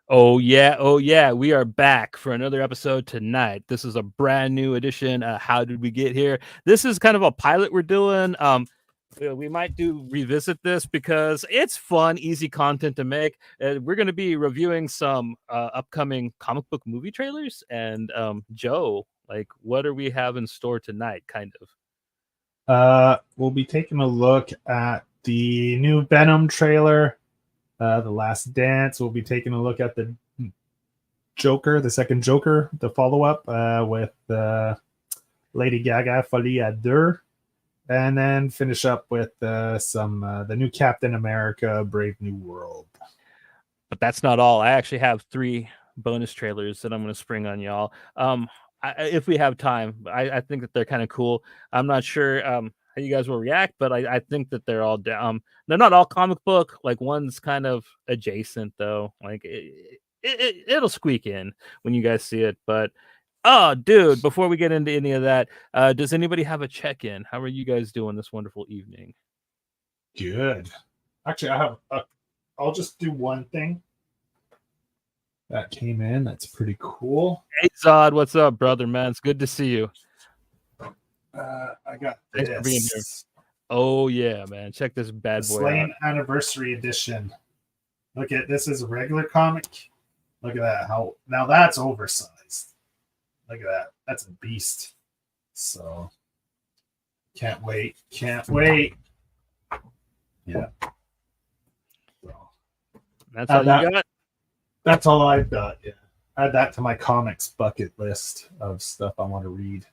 Oh yeah, we are back for another episode tonight. This is a brand new edition. How did we get here? This is kind of a pilot we're doing. We might do revisit this because it's fun, easy content to make. We're going to be reviewing some upcoming comic book movie trailers. And Joe, like, what do we have in store tonight? Kind of. We'll be taking a look at the new Venom trailer, The Last Dance. We'll be taking a look at the Joker, the second Joker, the follow-up with Lady Gaga, Folie à Deux, and then finish up with some the new Captain America, Brave New World. But that's not all. I actually have 3 bonus trailers that I'm going to spring on y'all. If we have time, I think that they're kind of cool. I'm not sure how you guys will react, but I think that they're all they're not all comic book. Like one's kind of adjacent though. Like it'll squeak in when you guys see it. But oh, dude, before we get into any of that, does anybody have a check-in? How are you guys doing this wonderful evening? Good. Actually, I'll just do one thing that came in. That's pretty cool. Hey Zod, what's up, brother? Man, it's good to see you. I got Thanks for being here. this. Oh yeah, man! Check this bad The boy Slain out. Anniversary Edition. Look at this is a regular comic. Look at that. How now that's oversized. Look at that. That's a beast. So can't wait. Can't wait. Yeah. So, That's all you got. that's all I've got. Yeah. Add that to my comics bucket list of stuff I want to read.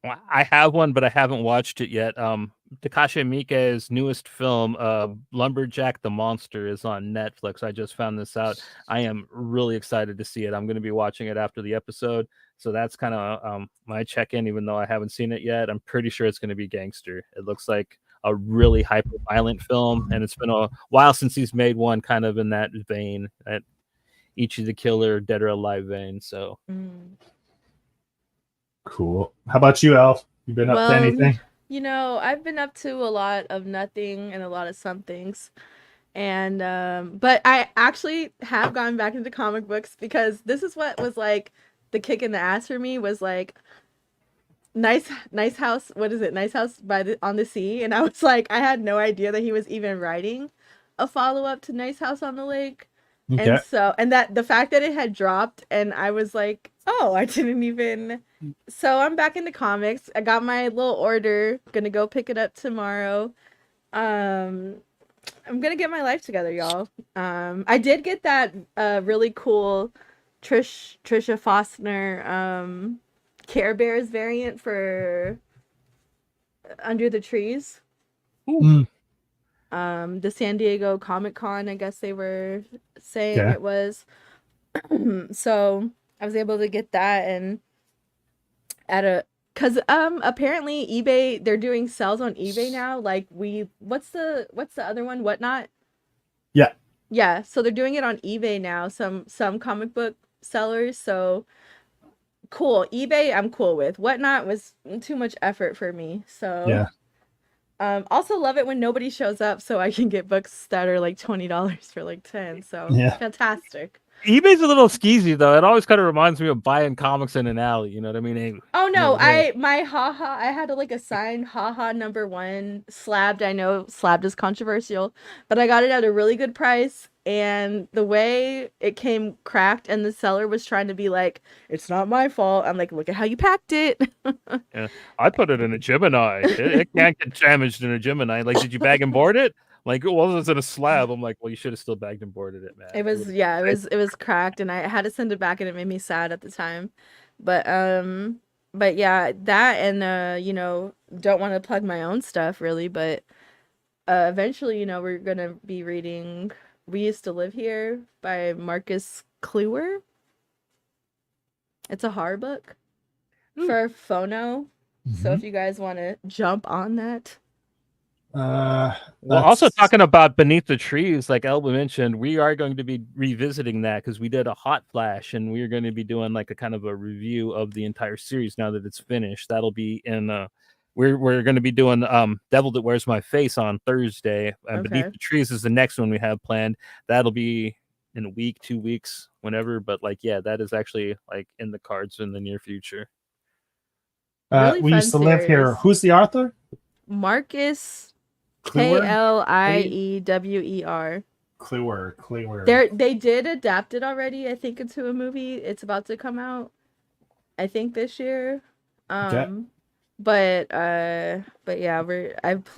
Well, I have one, but I haven't watched it yet. Takashi Miike's newest film, Lumberjack the Monster, is on Netflix. I just found this out. I am really excited to see it. I'm going to be watching it after the episode, so that's kind of my check-in. Even though I haven't seen it yet, I'm pretty sure it's going to be gangster. It looks like a really hyper-violent film, and it's been a while since he's made one kind of in that vein, that Ichi the Killer, Dead or Alive vein. So. Cool. How about you, Alf? You been up to anything? You know, I've been up to a lot of nothing and a lot of some things. And but I actually have gone back into comic books because this is what was like the kick in the ass for me was like nice house, what is it? Nice House on the Sea, and I was like I had no idea that he was even writing a follow-up to Nice House on the Lake. Okay. And that the fact that it had dropped and I was like, oh, I didn't even. So I'm back into comics. I got my little order. Gonna go pick it up tomorrow. I'm gonna get my life together, y'all. I did get that really cool Trisha Faulkner Care Bears variant for Under the Trees. Ooh. The San Diego Comic-Con, I guess they were saying it was. So I was able to get that and because apparently eBay, they're doing sales on eBay now. Like what's the other one? Whatnot? Yeah, so they're doing it on eBay now, some comic book sellers. So cool. eBay I'm cool with. Whatnot was too much effort for me. So yeah. Also love it when nobody shows up so I can get books that are like $20 for like 10. So fantastic. eBay's a little skeezy though. It always kind of reminds me of buying comics in an alley. You know what I mean? Hey, oh no, I had like a signed haha #1 slabbed. I know slabbed is controversial, but I got it at a really good price. And the way it came cracked and the seller was trying to be like, it's not my fault. I'm like, look at how you packed it. Yeah, I put it in a Gemini. It can't get damaged in a Gemini. Like, did you bag and board it? Like, well, it's in a slab. I'm like, well, you should have still bagged and boarded it, man. It was cracked, and I had to send it back, and it made me sad at the time. But yeah, that and you know, don't want to plug my own stuff really, but eventually, you know, we're gonna be reading We Used to Live Here by Marcus Kluwer. It's a horror book for Phono. So if you guys want to jump on that. Well, also talking about Beneath the Trees, like Elba mentioned, we are going to be revisiting that because we did a hot flash and we're going to be doing like a kind of a review of the entire series now that it's finished. That'll be in we're going to be doing Devil That Wears My Face on Thursday. And Beneath the Trees is the next one we have planned. That'll be in a week, 2 weeks, whenever. But like, yeah, that is actually like in the cards in the near future. Really we fun used to live here. series. Who's the author? Marcus Kluwer? Kliewer. Kluwer. They did adapt it already, I think, into a movie. It's about to come out, I think, this year. Okay. But yeah,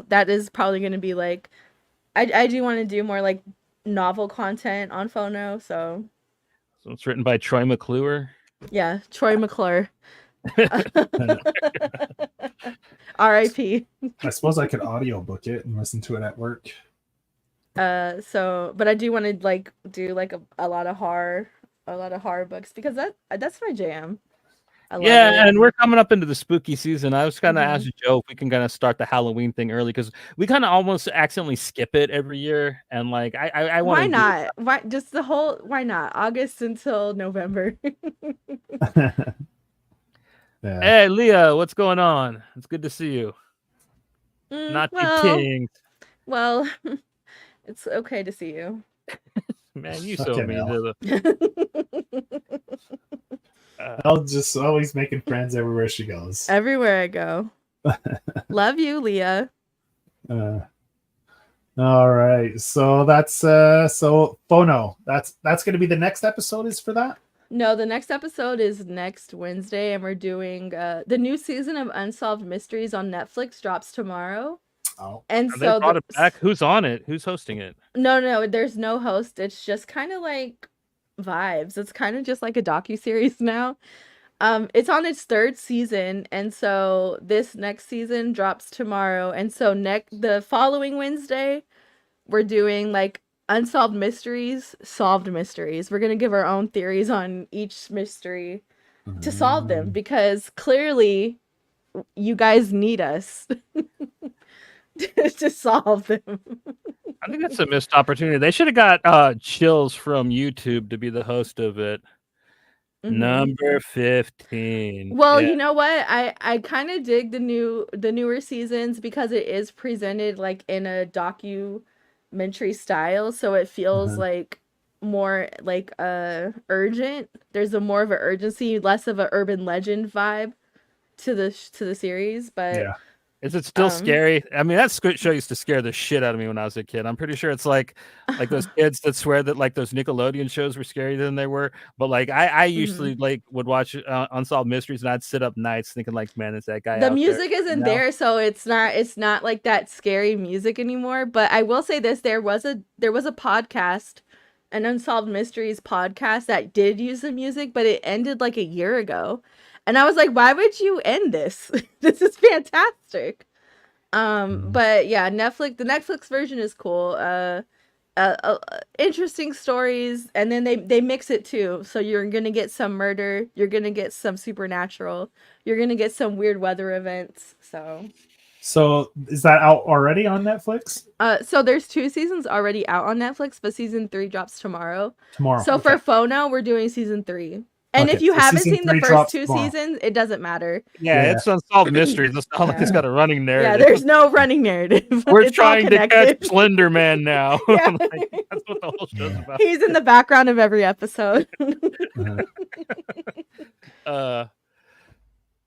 that is probably going to be like, I do want to do more like novel content on Phono, so it's written by Troy McClure. Yeah, Troy McClure. R.I.P. I suppose I could audiobook it and listen to it at work. But I do want to like do like a lot of horror books, because that's my jam. And we're coming up into the spooky season. I was kind of asking Joe if we can kind of start the Halloween thing early, because we kind of almost accidentally skip it every year. And like, I want. Why not? Why not? August until November. Yeah. Hey, Leah, what's going on? It's good to see you. Not well, king. Well, it's okay to see you. Man, you so mean to I'll just always making friends everywhere she goes. Everywhere I go. Love you, Leah. All right, so that's so Phono. That's going to be the next episode. Is for that? No, the next episode is next Wednesday, and we're doing the new season of Unsolved Mysteries on Netflix drops tomorrow. Oh, and so they brought it back. Who's on it? Who's hosting it? No, there's no host. It's just kind of like vibes. It's kind of just like a docuseries now. It's on its 3rd season, and so this next season drops tomorrow, and so the following Wednesday we're doing like Unsolved Mysteries, Solved Mysteries. We're gonna give our own theories on each mystery to solve them, because clearly you guys need us to solve them. I think that's a missed opportunity. They should have got Chills from YouTube to be the host of it. Number 15. Well, you know what? I kind of dig the newer seasons, because it is presented like in a documentary style, so it feels like more like urgent. There's more of an urgency, less of an urban legend vibe to the series. But yeah. Is it still scary? I mean, that show used to scare the shit out of me when I was a kid. I'm pretty sure it's like those kids that swear that like those Nickelodeon shows were scarier than they were. But like I usually like would watch Unsolved Mysteries, and I'd sit up nights thinking like, man, is that guy? The music isn't there, so it's not like that scary music anymore. But I will say this: there was a podcast, an Unsolved Mysteries podcast, that did use the music, but it ended like a year ago. And I was like, why would you end this? This is fantastic. But yeah, the Netflix version is cool. Interesting stories, and then they mix it too. So you're gonna get some murder, you're gonna get some supernatural, you're gonna get some weird weather events. So is that out already on Netflix? So there's 2 seasons already out on Netflix, but season 3 drops tomorrow. Tomorrow. So for Phono, we're doing season 3. And if you haven't seen the first 2 seasons, it doesn't matter. Yeah, it's Unsolved Mysteries. It's not like it's got a running narrative. Yeah, there's no running narrative. We're trying to catch Slender Man now. Yeah. Like, that's what the whole show's about. He's in the background of every episode. So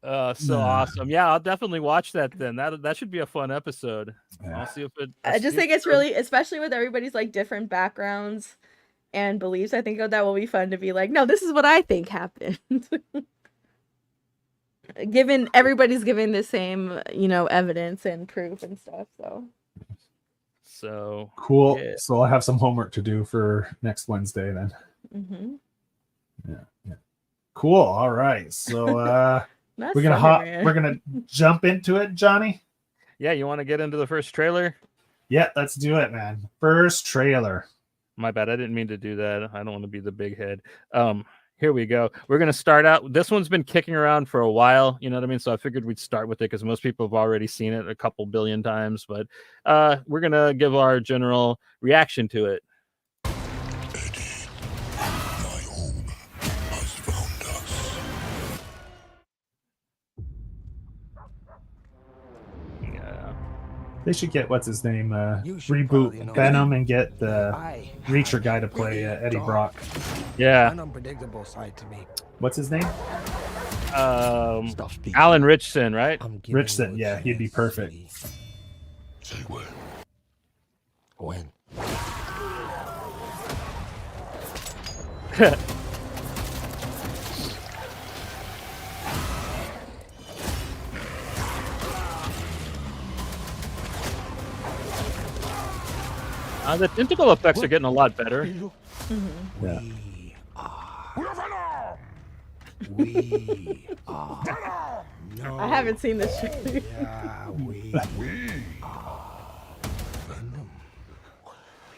awesome. Yeah, I'll definitely watch that then. That should be a fun episode. I'll see if it. I just think it's really, especially with everybody's like different backgrounds and beliefs, I think that will be fun to be like, no, this is what I think happened. Everybody's giving the same, evidence and proof and stuff. So cool. Yeah. So I'll have some homework to do for next Wednesday then. Yeah. Cool. All right. So we're gonna jump into it, Johnny. Yeah, you want to get into the first trailer? Yeah, let's do it, man. First trailer. My bad. I didn't mean to do that. I don't want to be the big head. Here we go. We're going to start out. This one's been kicking around for a while. You know what I mean? So I figured we'd start with it because most people have already seen it a couple billion times. But we're going to give our general reaction to it. Eddie, my home has found us. Yeah. They should get what's his name You should probably reboot know Venom that. and get the I Reacher have guy a to play very Eddie dark, Brock. Yeah. unpredictable side to me. What's his name? Stop speaking. Alan Richson, right? I'm giving Richson. you a Yeah, he'd be chance, perfect. sweetie. Say when. When? The tentacle effects are getting a lot better. Yeah. We're Venom. We are. No. I haven't seen this trailer. Yeah, we We Venom.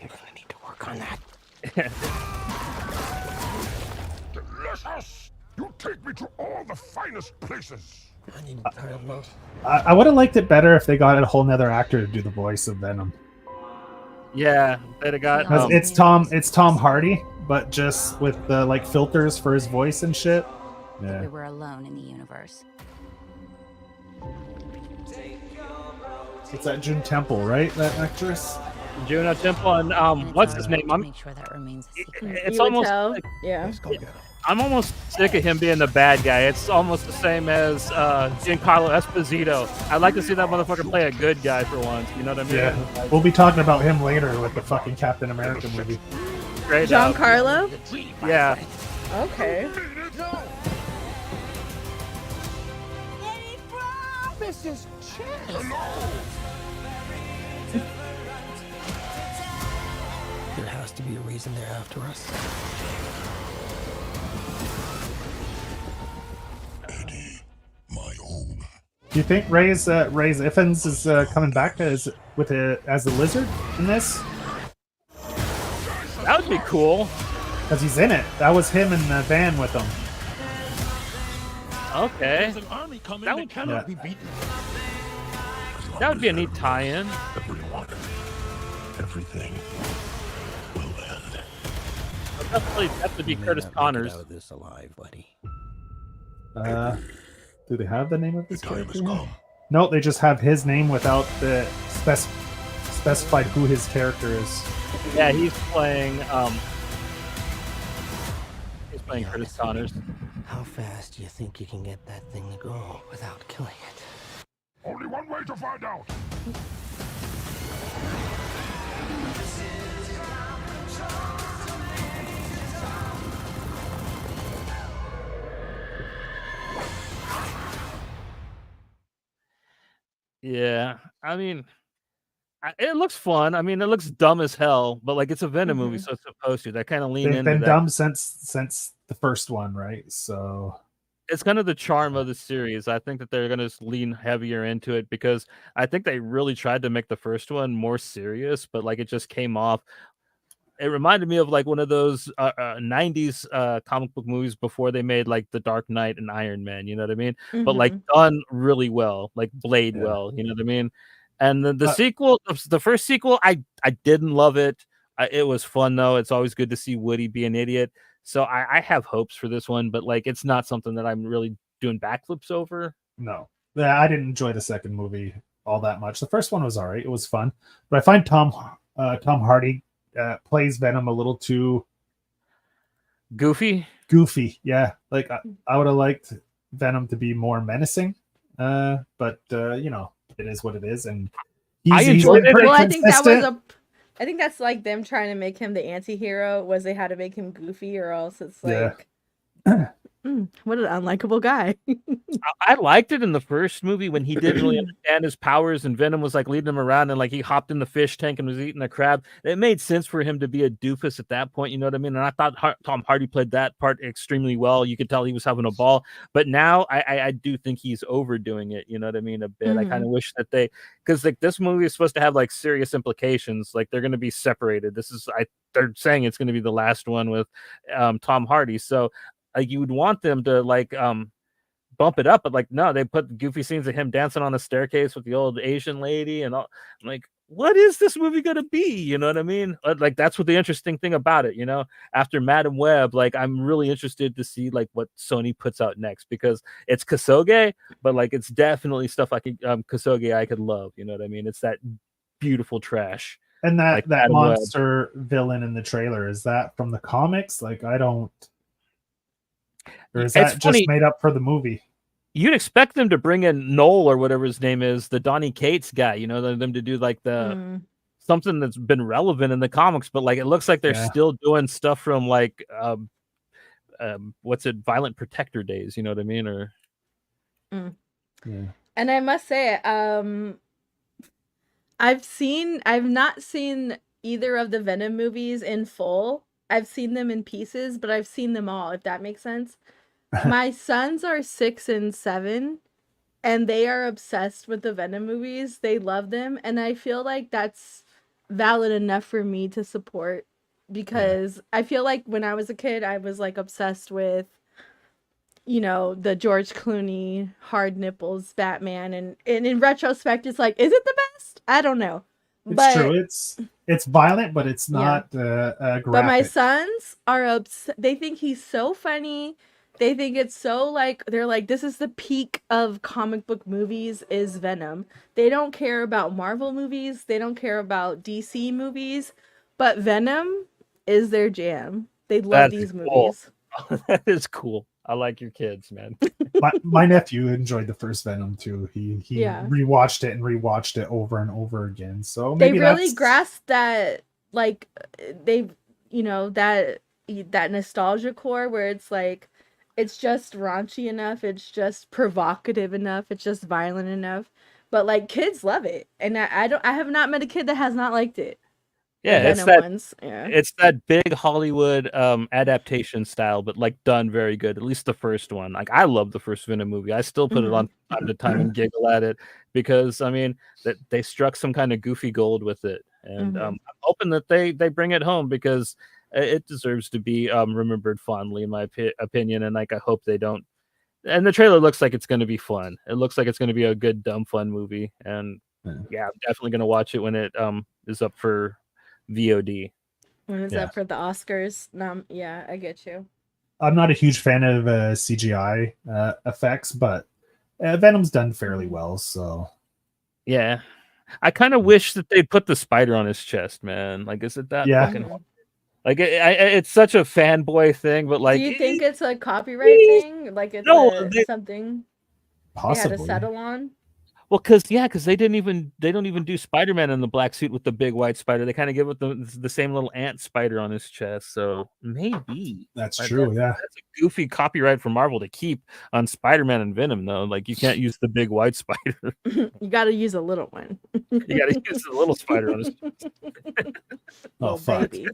We're gonna need to work on that. delicious. You take me to all the finest places. I need time out. I would have liked it better if they got a whole nother actor to do the voice of Venom. Yeah, they'd have got. 'Cause it's Tom Hardy, but just with the like filters for his voice and shit. We Yeah. were alone in the universe. It's that June Temple, right? That actress. Juno Temple and And it's what's our his job name? to make sure that remains a secret. It's You would almost. tell. Yeah. Let's go get him. I'm almost sick of him being the bad guy. It's almost the same as Giancarlo Esposito. I'd like to see that motherfucker play a good guy for once. You know what I mean? Yeah. We'll be talking about him later with the fucking Captain America movie. Great. Giancarlo? Yeah. Okay. Mrs. Chess. There has to be a reason they're after us. Eddie, my own. Do you think Ray's Ifans is coming back as as the lizard in this? That would be cool. Because he's in it. That was him in the van with him. Okay. There's an army coming That that would- cannot Yeah. be beaten. That would be a neat tie-in. Everyone, everything will end. Definitely have to be You may Curtis not make it Connors. out of this alive, buddy. Do they have the name of this The time character? has come. No, they just have his name without the specified who his character is. Yeah, he's playing. He's playing Be Curtis honest with me. Connors. How fast do you think you can get that thing to go without killing it? Only one way to find out. Yeah, I mean, it looks fun. I mean, it looks dumb as hell, but like it's a Venom movie, so it's supposed to. That kind of lean They've into been that. dumb since the first one, right? So It's kind of the charm of the series. I think that they're going to lean heavier into it because I think they really tried to make the first one more serious, but like it just came off. It reminded me of like one of those 90s comic book movies before they made like The Dark Knight and Iron Man, you know what I mean? But like done really well, like Blade Yeah. well, you know what I mean? And the sequel, the first sequel, I didn't love it. It was fun though. It's always good to see Woody be an idiot. So I have hopes for this one, but like it's not something that I'm really doing backflips over. no, yeah, I didn't enjoy the second movie all that much. The first one was all right; it was fun, but I find Tom Hardy plays Venom a little too Goofy. goofy. Yeah, like I would have liked Venom to be more menacing, but you know, it is what it is, and I he's enjoyed been it. pretty Well, I think that was consistent. I think that's like them trying to make him the anti-hero was they had to make him goofy or else it's Yeah. like what an unlikable guy. I liked it in the first movie when he didn't really understand his powers and Venom was like leading him around and like he hopped in the fish tank and was eating a crab. It made sense for him to be a doofus at that point, you know what I mean? And I thought Tom Hardy played that part extremely well. You could tell he was having a ball, but now I do think he's overdoing it, you know what I mean? A bit. I kind of wish that because like this movie is supposed to have like serious implications, like they're going to be separated. They're saying it's going to be the last one with Tom Hardy, so like you would want them to like bump it up, but like no, they put goofy scenes of him dancing on the staircase with the old Asian lady and all. I'm like, what is this movie gonna be? You know what I mean? Like that's what the interesting thing about it. After Madam Web, like I'm really interested to see like what Sony puts out next because it's Kasoge, but like it's definitely stuff I could Kasoge I could love. You know what I mean? It's that beautiful trash. And Like that Madam Web. monster villain in the trailer, is that from the comics? Like I don't, or is It's that funny. just made up for the movie? You'd expect them to bring in Noel or whatever his name is, the Donny Cates guy, them to do like the something that's been relevant in the comics, but like it looks like they're still doing stuff from like what's it, Violent Protector days, you know what I mean? Or Yeah. And I must say, I've not seen either of the Venom movies in full. I've seen them in pieces, but I've seen them all, if that makes sense. My sons are 6 and 7, and they are obsessed with the Venom movies. They love them, and I feel like that's valid enough for me to support because I feel like when I was a kid, I was like obsessed with, the George Clooney hard nipples Batman, and in retrospect, it's like, is it the best? I don't know. It's true. It's violent, but it's not graphic. But my sons are they think he's so funny. They think it's so like, they're like, this is the peak of comic book movies is Venom. They don't care about Marvel movies. They don't care about DC movies. But Venom is their jam. They love these movies. That is cool. I like your kids, man. my nephew enjoyed the first Venom too. He rewatched it over and over again. So maybe they really grasped that, like they, that nostalgia core where it's like, it's just raunchy enough, it's just provocative enough, it's just violent enough, but like kids love it, and I have not met a kid that has not liked it. Yeah, it's that big Hollywood adaptation style, but like done very good. At least the first one. Like I love the first Venom movie. I still put it on from time to time and giggle at it because I mean that they struck some kind of goofy gold with it, and I'm hoping that they bring it home because it deserves to be remembered fondly in my opinion. And like I hope they don't. And the trailer looks like it's going to be fun. It looks like it's going to be a good dumb fun movie, and yeah, I'm definitely going to watch it when it is up for VOD. When it's up for the Oscars. Yeah, I get you. I'm not a huge fan of CGI effects, but Venom's done fairly well, so yeah. I kind of wish that they'd put the spider on his chest, man. Like, is it that fucking hard? Like it's such a fanboy thing, but like, do you think it's a copyright thing? Like it's something possibly they had to settle on? Well, because they don't even do Spider-Man in the black suit with the big white spider. They kind of give it the same little ant spider on his chest. So maybe that's true. That's a goofy copyright for Marvel to keep on Spider-Man and Venom, though. Like you can't use the big white spider. You got to use a little one. You got to use a little spider on his chest. Oh fuck! Baby.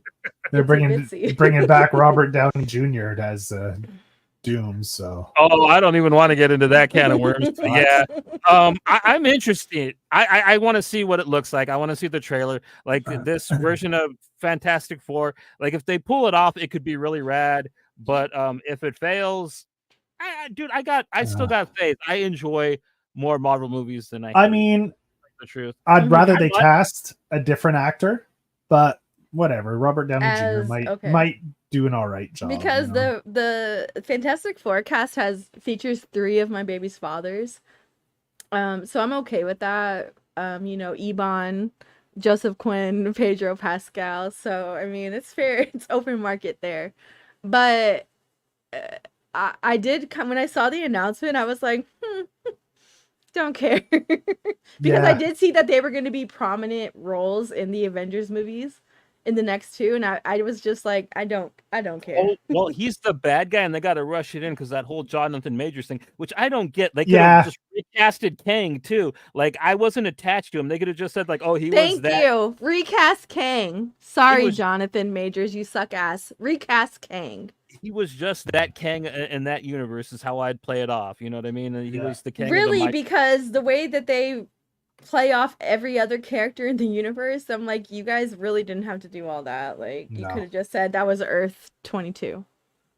They're bringing back Robert Downey Jr. as Doom. So I don't even want to get into that can of worms. Yeah, I'm interested. I want to see what it looks like. I want to see the trailer. Like this version of Fantastic Four. Like if they pull it off, it could be really rad. But if it fails, I still got faith. I enjoy more Marvel movies than I mean, the truth. I'd rather they cast a different actor, but whatever. Robert Downey Jr. might do an all right job because the Fantastic Four cast features 3 of my baby's fathers, so I'm okay with that. Ebon, Joseph Quinn, Pedro Pascal. So I mean, it's fair. It's open market there, but I did come when I saw the announcement. I was like, don't care because I did see that they were going to be prominent roles in the Avengers movies. In the next 2, and I was just like, I don't care. Well, he's the bad guy, and they got to rush it in because that whole Jonathan Majors thing, which I don't get. They could have just recasted Kang too. Like I wasn't attached to him. They could have just said like, oh, he was that. Thank you. Recast Kang. Sorry, Jonathan Majors, you suck ass. Recast Kang. He was just that Kang in that universe is how I'd play it off. You know what I mean? And he was the Kang. Really, because the way that they play off every other character in the universe, I'm like, you guys really didn't have to do all that. Like you could have just said that was Earth 22.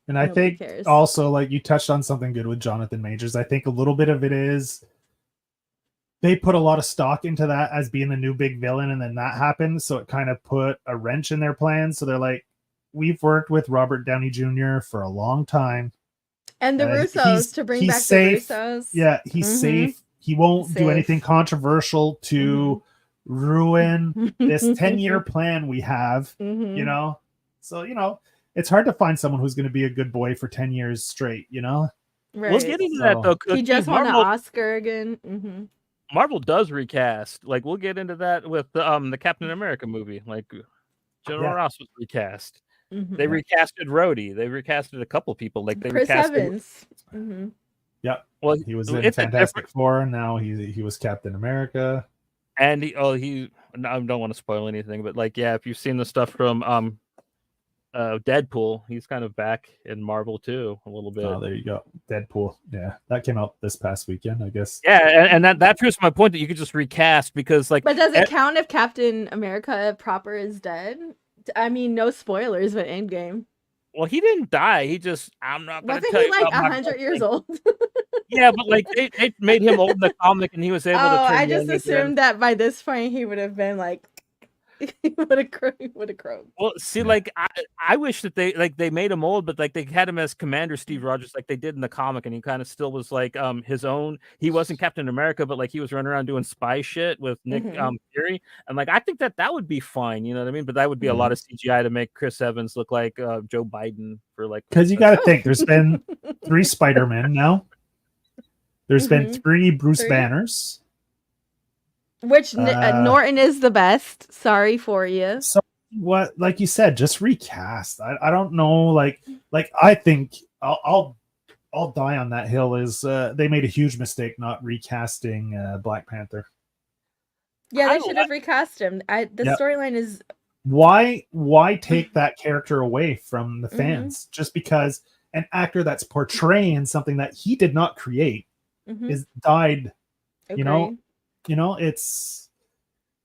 And I think also, like, you touched on something good with Jonathan Majors. I think a little bit of it is they put a lot of stock into that as being the new big villain, and then that happened, so it kind of put a wrench in their plans. So they're like, we've worked with Robert Downey Jr. for a long time, And the Russos, to bring back safe. the Russos. Yeah, he's safe. He won't do anything controversial to ruin this 10-year plan we have, you know? So, you know, it's hard to find someone who's going to be a good boy for 10 years straight, you know? Right. We'll get into that though. He just won an Oscar again. Marvel does recast. Like we'll get into that with the Captain America movie. Like General Ross was recast. They recasted Rhodey. They recasted a couple people. Like they Chris recasted Evans. Yep. Well, he was in Fantastic Four. Now he was Captain America. And I don't want to spoil anything, but like, yeah, if you've seen the stuff from Deadpool, he's kind of back in Marvel too a little bit. Oh, there you go. Deadpool. Yeah, that came out this past weekend, I guess. Yeah, and that proves my point that you could just recast because like. But does it count if Captain America proper is dead? I mean, no spoilers, but Endgame. Well, he didn't die. He just I'm not. Wasn't he like 100 years old? Yeah, but like they made him old in the comic, and he was able to. Oh, I just assumed that by this point he would have been like. He would have croaked. Well, see, like I wish that they made him old, but like they had him as Commander Steve Rogers, like they did in the comic, and he kind of still was like his own. He wasn't Captain America, but like he was running around doing spy shit with Nick Fury, and like I think that would be fine, you know what I mean? But that would be a lot of CGI to make Chris Evans look like Joe Biden for like. Because you got to think, there's been 3 Spider-Men now. There's been 3 Bruce Banners. Which Norton is the best. Sorry for you. So what, like you said, just recast. I don't know. Like I think I'll die on that hill. Is they made a huge mistake not recasting Black Panther. Yeah, they should have recast him. The storyline is why take that character away from the fans just because an actor that's portraying something that he did not create is died. Okay. You know, it's.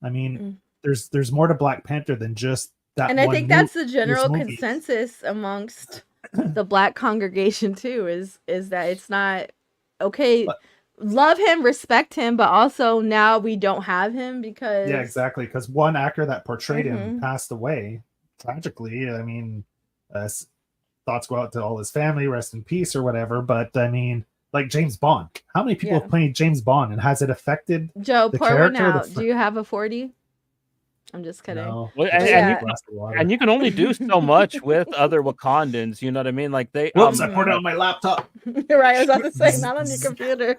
I mean, there's more to Black Panther than just that. And I think that's the general consensus amongst the Black congregation too. Is that it's not okay. Love him, respect him, but also now we don't have him because exactly, because one actor that portrayed him passed away tragically. I mean, thoughts go out to all his family, rest in peace or whatever. But I mean. Like James Bond. How many people have played James Bond, and has it affected Joe, the pour character? one out. Do you have a 40? I'm just kidding. No. Well, and you can only do so much with other Wakandans. You know what I mean? Like they. Whoops! I poured it on my laptop. Right, I was about to say, not on your computer.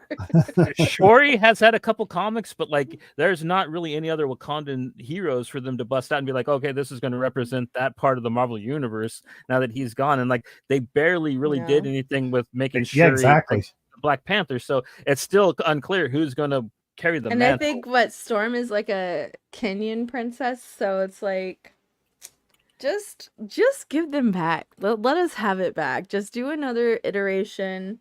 Shuri has had a couple comics, but like, there's not really any other Wakandan heroes for them to bust out and be like, okay, this is going to represent that part of the Marvel universe now that he's gone. And like, they barely really did anything with making Shuri exactly. Like, Black Panther, so it's still unclear who's going to carry the mantle. I think what Storm is like a Kenyan princess, so it's like just give them back. Let us have it back. Just do another iteration.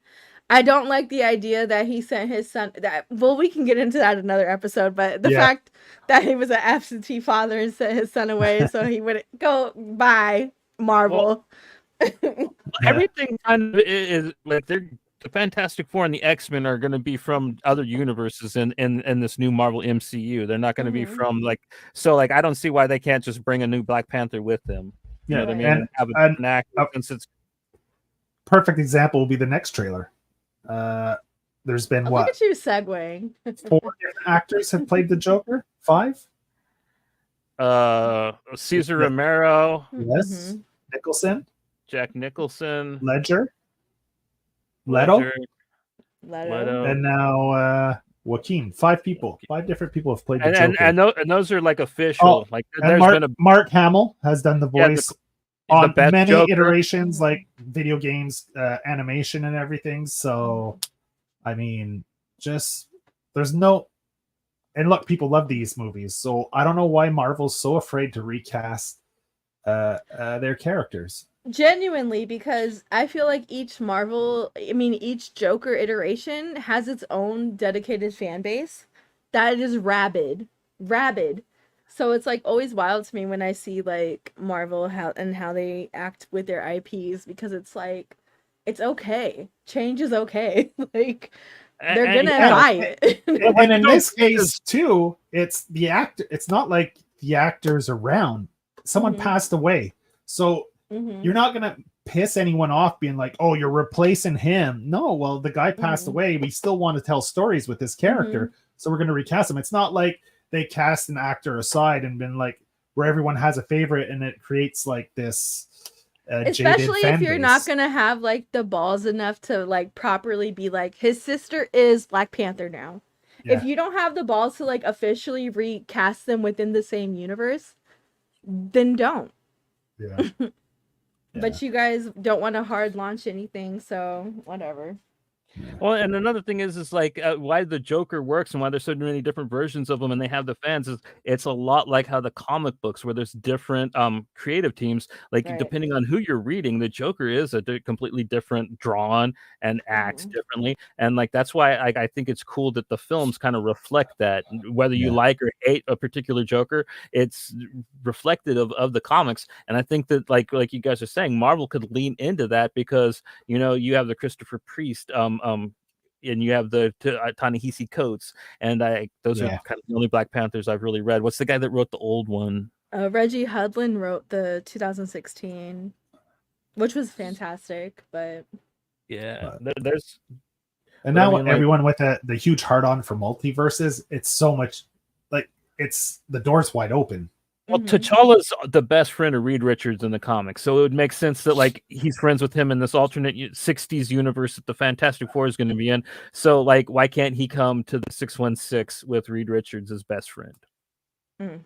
I don't like the idea that he sent his son we can get into that in another episode, but the fact that he was an absentee father and sent his son away so he would go by Marvel. Everything kind of is like the Fantastic Four and the X-Men are going to be from other universes in this new Marvel MCU. They're not going to be from like I don't see why they can't just bring a new Black Panther with them. You know what I mean? And have an actor, since it's perfect example will be the next trailer. There's been Look at you segueing. 4 different actors have played the Joker. 5. Cesar Romero. Yes. Nicholson. Jack Nicholson. Leto. Leto. And now Joaquin. 5 people. 5 different people have played the Joker. And those are like official. Like there's Mark Hamill has done the voice on many Joker. iterations, like video games, animation, and everything. So, I mean, just there's no. And look, people love these movies, so I don't know why Marvel's so afraid to recast their characters. Genuinely, because I feel like each Joker iteration has its own dedicated fan base that is rabid. So it's like always wild to me when I see like Marvel how they act with their IPs, because it's like, it's okay. Change is okay. Like, They're gonna yeah, fight. And in this case too, it's the actor. It's not like the actor's around. Someone Mhm. passed away, so Mhm. you're not gonna piss anyone off being like, "Oh, you're replacing him." No, well, the guy passed Mhm. away. We still want to tell stories with this character, so we're gonna recast him. It's not like they cast an actor aside and been like where everyone has a favorite, and it creates like this. Especially if you're not base. gonna have like the balls enough to like properly be like, his sister is Black Panther now. If Yeah. you don't have the balls to like officially recast them within the same universe, then don't. Yeah. But you guys don't want to hard launch anything, so whatever. Well, and another thing is like why the Joker works and why there's so many different versions of them, and they have the fans. Is it's a lot like how the comic books, where there's different creative teams. Like Right. depending on who you're reading, the Joker is a completely different drawn and acts Mhm. differently, and like that's why I think it's cool that the films kind of reflect that. Whether you Yeah. like or hate a particular Joker, it's reflective of the comics, and I think that like you guys are saying, Marvel could lean into that because you have the Christopher Priest and you have the Ta-Nehisi Coates, and those are Yeah. kind of the only Black Panthers I've really read. What's the guy that wrote the old one? Reggie Hudlin wrote the 2016, which was fantastic, but Yeah, there's And But I now mean, like- everyone with the huge hard on for multiverses, it's so much like it's the door's wide open. well, Mhm. T'Challa's the best friend of Reed Richards in the comics, so it would make sense that like he's friends with him in this alternate 60s universe that the Fantastic Four is going to be in. So like, why can't he come to the 616 with Reed Richards as best friend? Mm.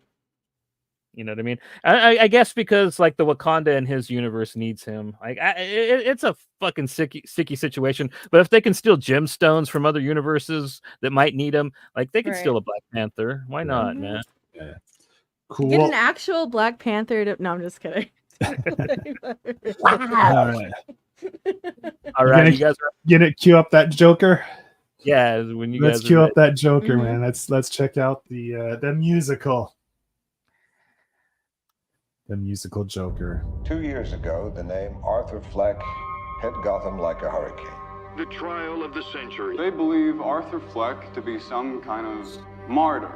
You know what I mean? I guess because like the Wakanda in his universe needs him. Like it's a fucking sticky situation. But if they can steal gemstones from other universes that might need them, like they could steal a Black Panther. Why not, Mhm. man? Yeah. Cool. Get an actual Black Panther to... No, I'm just kidding. All right. All right, you guys are Get it. Cue up that Joker. yeah. When you Let's guys cue are up that Joker, Mhm. man. Let's check out the musical. The musical Joker. 2 years ago, the name Arthur Fleck hit Gotham like a hurricane. The trial of the century. They believe Arthur Fleck to be some kind of martyr.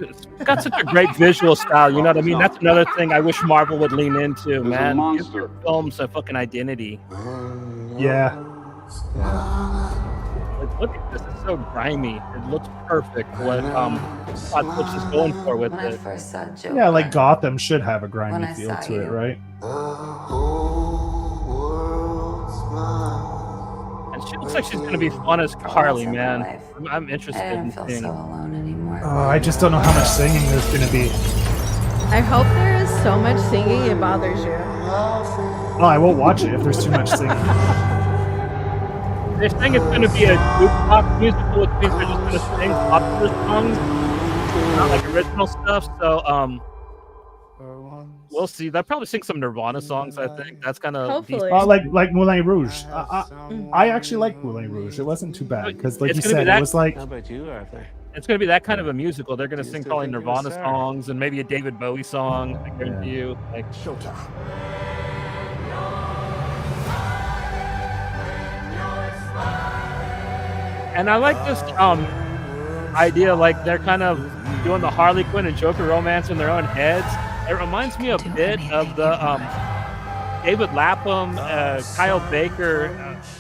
it's got such a great visual style. You know what I mean? That's another thing I wish Marvel would lean into, There's a man. Give monster. their films a fucking identity. Yeah. Like, look at this; it's so grimy. It looks perfect. What Todd Phillips is going for with When I it. first saw Joker. Yeah, like Gotham should have a When grimy I feel saw to it, you. right? And she looks like she's gonna be fun as Harley, man. I'm I interested didn't in feel seeing. so alone anymore. I just don't know how much singing there's gonna be. I hope there is so much singing it bothers you. Oh, I won't watch it if there's too much singing. They're saying it's gonna be a jukebox musical, which means they're just gonna sing popular songs, not like original stuff. So we'll see. They'll probably sing some Nirvana songs. I think that's kind of Hopefully. Like Moulin Rouge. I actually like Moulin Rouge. It wasn't too bad because, like It's you gonna be said, that- it was like about you, Arthur? It's gonna be that kind of a musical. They're gonna sing still probably think you were Nirvana Sarah? songs and maybe a David Bowie song. I guarantee you. Like And I like this idea, like they're kind of doing the Harley Quinn and Joker romance in their own heads. It reminds me a bit of the David Lapham, Kyle Baker,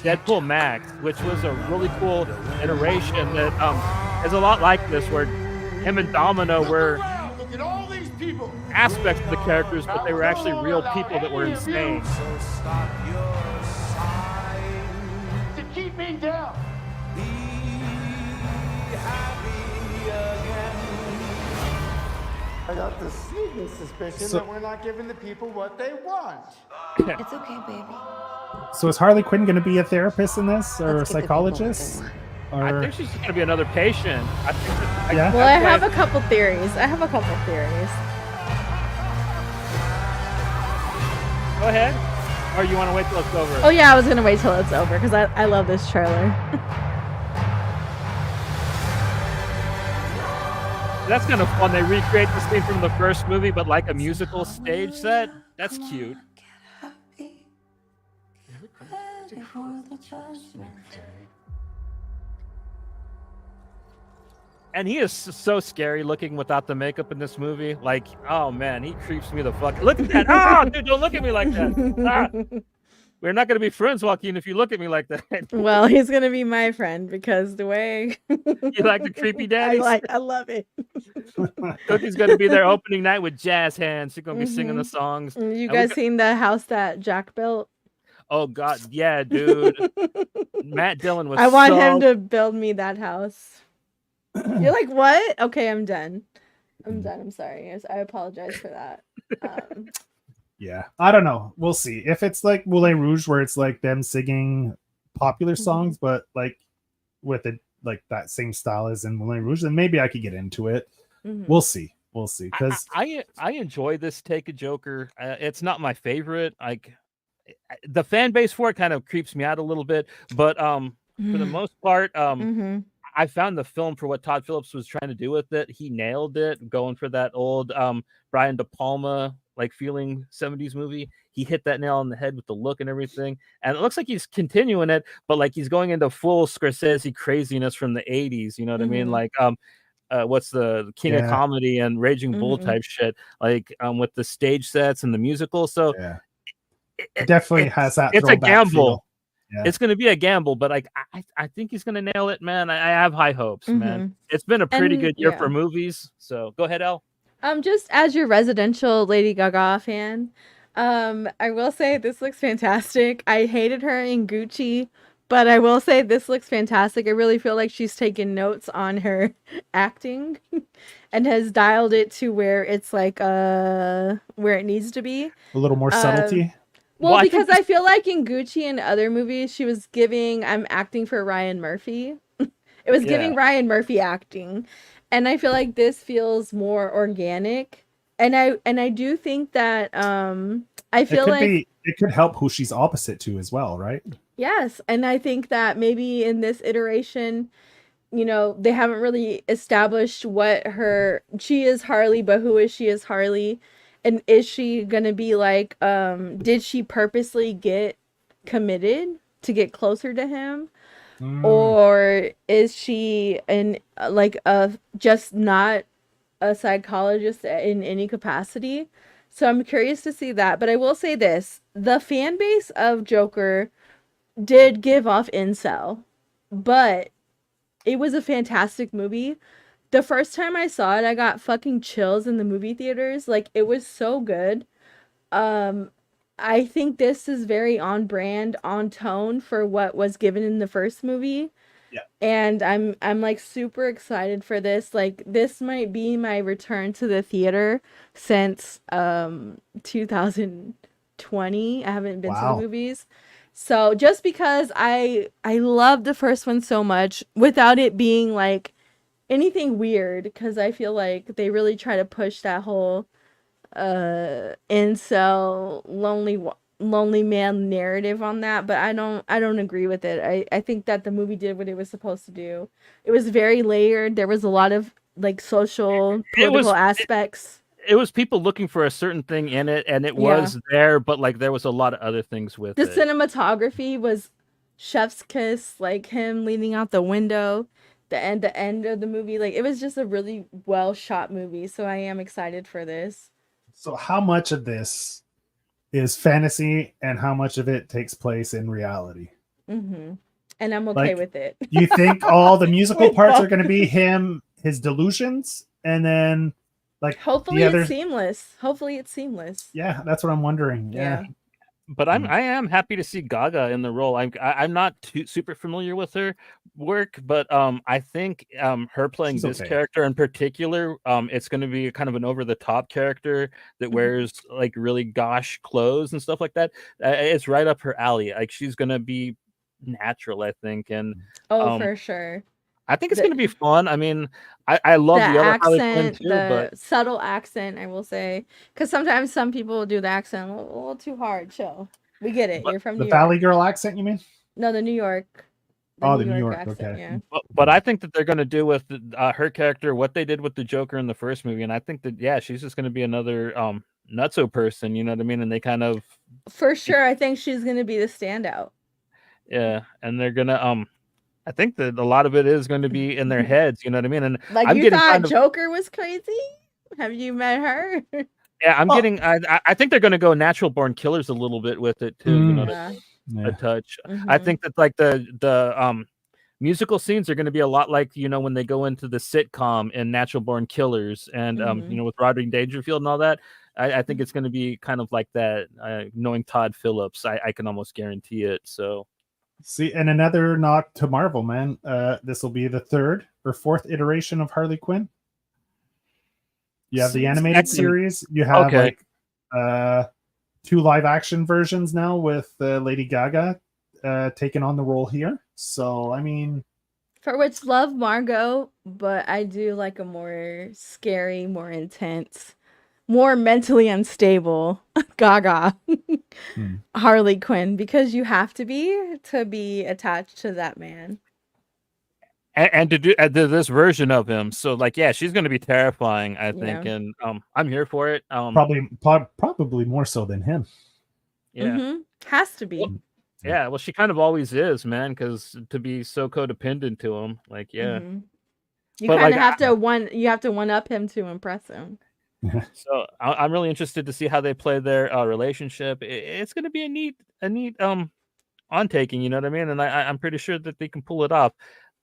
Deadpool Max, which was a really cool iteration that is a lot like this, where him and Domino were Look at all these people. aspects of the characters, but they were actually real people that were insane. To keep me down. I got the sneaking suspicion that we're not giving the people what they want. It's okay, baby. So is Harley Quinn going to be a therapist in this, or a Let's give the people what they psychologist? want. I Or think she's gonna be another patient. I think that, Yeah? Well, I have a couple theories. Go ahead. Or you want to wait till it's over? Oh yeah, I was gonna wait till it's over because I love this trailer. That's kind of fun. They recreate the scene from the first movie, but like a musical stage set. That's cute. Get happy. Ready for the judgment. And he is so scary looking without the makeup in this movie. Like, oh man, he creeps me the fuck. Look at that! Oh, dude, don't look at me like that. Ah, we're not gonna be friends, Joaquin, if you look at me like that. Well, he's gonna be my friend because the way You like the creepy daddies? I love it. Cookie's gonna be there opening night with jazz hands. She's gonna be singing the Mhm. songs. You And we guys got- seen the house that Jack built? oh god, yeah, dude. Matt Dillon was. I want so... him to build me that house. You're like, what? Okay, I'm done. I'm done. I'm sorry. I apologize for that. Yeah, I don't know. We'll see. If it's like Moulin Rouge, where it's like them singing popular songs, but like with it like that same style as in Moulin Rouge, then maybe I could get into it. We'll see. We'll see. Because I enjoy this take a Joker. It's not my favorite. Like the fan base for it kind of creeps me out a little bit, but for the most part, I found the film for what Todd Phillips was trying to do with it. He nailed it, going for that old Brian De Palma like feeling 70s movie. He hit that nail on the head with the look and everything. And it looks like he's continuing it, but like he's going into full Scorsese craziness from the 80s. You know what I mean? Like what's the King of Comedy and Raging Bull type shit, like with the stage sets and the musical. So it definitely has that. It's a gamble. Feel. Yeah. It's going to be a gamble, but like I think he's going to nail it, man. I have high hopes, man. It's been a pretty good year for movies. So go ahead, Elle. Just as your residential Lady Gaga fan, I will say this looks fantastic. I hated her in Gucci, but I will say this looks fantastic. I really feel like she's taken notes on her acting and has dialed it to where it's like where it needs to be. A little more subtlety. Well, because I feel like in Gucci and other movies, she was giving, I'm acting for Ryan Murphy. It was giving Ryan Murphy acting. And I feel like this feels more organic. And I do think that I feel like it could help who she's opposite to as well, right? Yes. And I think that maybe in this iteration, you know, they haven't really established what she is Harley, but who is she as Harley? And is she gonna be like, did she purposely get committed to get closer to him? Or is she just not a psychologist in any capacity? So I'm curious to see that. But I will say this, the fan base of Joker did give off incel, but it was a fantastic movie. The first time I saw it, I got fucking chills in the movie theaters. Like, it was so good. I think this is very on brand, on tone for what was given in the first movie. Yeah. And I'm like super excited for this. Like, this might be my return to the theater since 2020. I haven't been to the movies. So just because I love the first one so much without it being like anything weird, because I feel like they really try to push that whole incel lonely man narrative on that, but I don't agree with it. I think that the movie did what it was supposed to do. It was very layered. There was a lot of like social political aspects. It was people looking for a certain thing in it, and it was there, but like there was a lot of other things with it. The cinematography was chef's kiss, like him leaning out the window. The end of the movie, like it was just a really well shot movie. So I am excited for this. So how much of this is fantasy and how much of it takes place in reality? And I'm okay with it. You think all the musical parts are going to be his delusions, and then like hopefully it's seamless. Yeah, that's what I'm wondering. Yeah. But I am happy to see Gaga in the role. I'm not super familiar with her work, but I think her playing this character in particular, it's going to be kind of an over the top character that wears like really gauche clothes and stuff like that. It's right up her alley. Like she's going to be natural, I think, and for sure. I think it's going to be fun. I mean, I love the other Harley Quinn too, the but subtle accent, I will say, because sometimes some people do the accent a little too hard. Chill, we get it. You're from New York. The Valley Girl accent, you mean? No, the New York. The New York accent, okay. Yeah. But I think that they're going to do with her character what they did with the Joker in the first movie, and I think that she's just going to be another nutso person. You know what I mean? And they kind of for sure. I think she's going to be the standout. Yeah, and they're gonna I think that a lot of it is going to be in their heads. You know what I mean? And Like I'm you getting thought kind of Joker was crazy? Have you met her? yeah. I'm Oh. getting. I think they're going to go natural born killers a little bit with it too. You know, Yeah. a touch. I Mhm. think that like the musical scenes are going to be a lot like when they go into the sitcom in Natural Born Killers and Mhm. with Rodney Dangerfield and all that. I think it's going to be kind of like that. Knowing Todd Phillips, I can almost guarantee it. So See, and another knock to Marvel, man. This will be the third or fourth iteration of Harley Quinn. You have the animated series. You have Okay. like 2 live action versions now with Lady Gaga taking on the role here. So I mean, For which love Margot, but I do like a more scary, more intense, more mentally unstable Gaga Harley Quinn, because you have to be attached to that man. And to do this version of him, so like yeah, she's going to be terrifying, I think, Yeah. and I'm here for it. probably more so than him. Yeah. Has to be. Yeah, well, she kind of always is, man, because to be so codependent to him, like, yeah. You But, kind of like, have to one up him to impress him. So I'm really interested to see how they play their relationship. It's going to be a neat on-taking, you know what I mean? And I'm pretty sure that they can pull it off.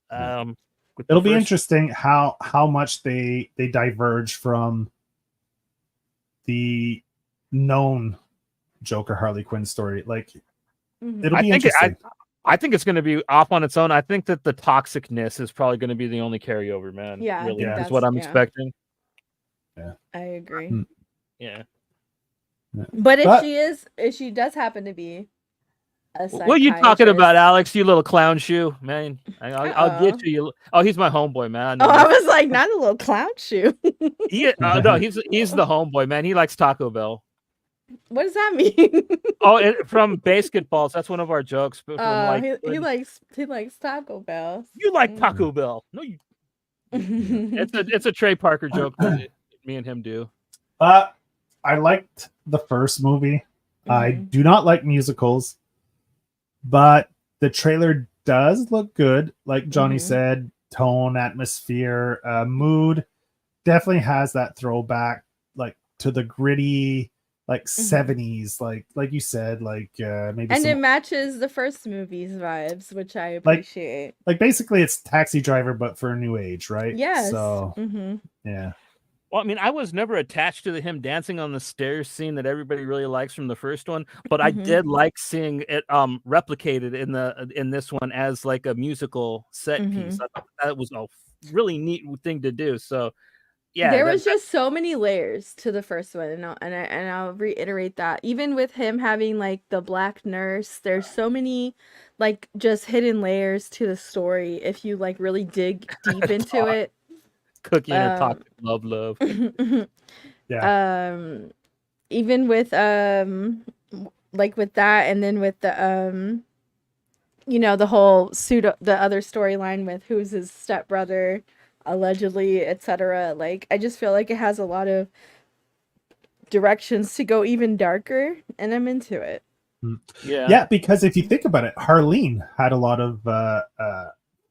With the It'll be first- interesting how much they diverge from the known Joker Harley Quinn story. Like it'll be interesting. I think it's going to be off on its own. I think that the toxicness is probably going to be the only carryover, man. Yeah, I really, think is what I'm expecting. Yeah, I agree. Yeah. But if she does happen to be a What are you talking about, Alex? You little clown shoe, man. I'll get you. Oh, he's my homeboy, man. Oh, I was like, not a little clown shoe. No, he's the homeboy, man. He likes Taco Bell. What does that mean? From Basketballs. That's one of our jokes. But he likes Taco Bell. You like Taco Bell? No, you. It's a Trey Parker joke that me and him do. I liked the first movie. I do not like musicals, but the trailer does look good. Like Johnny said, tone, atmosphere, mood definitely has that throwback, like to the gritty, like 70s, like you said, like maybe. And it matches the first movie's vibes, which I appreciate. Like basically, it's Taxi Driver, but for a new age, right? Yes. So yeah. Well, I mean, I was never attached to him dancing on the stairs scene that everybody really likes from the first one, but I did like seeing it replicated in this one as like a musical set piece. I thought that was a really neat thing to do. So, yeah, there was just so many layers to the first one, and I'll reiterate that. Even with him having like the black nurse, there's so many like just hidden layers to the story if you like really dig deep into it. Cookie and her toxic love. Yeah. Even with like with that, and then with the the whole the other storyline with who's his stepbrother, allegedly, etc. Like I just feel like it has a lot of directions to go even darker, and I'm into it. Yeah, because if you think about it, Harleen had a lot of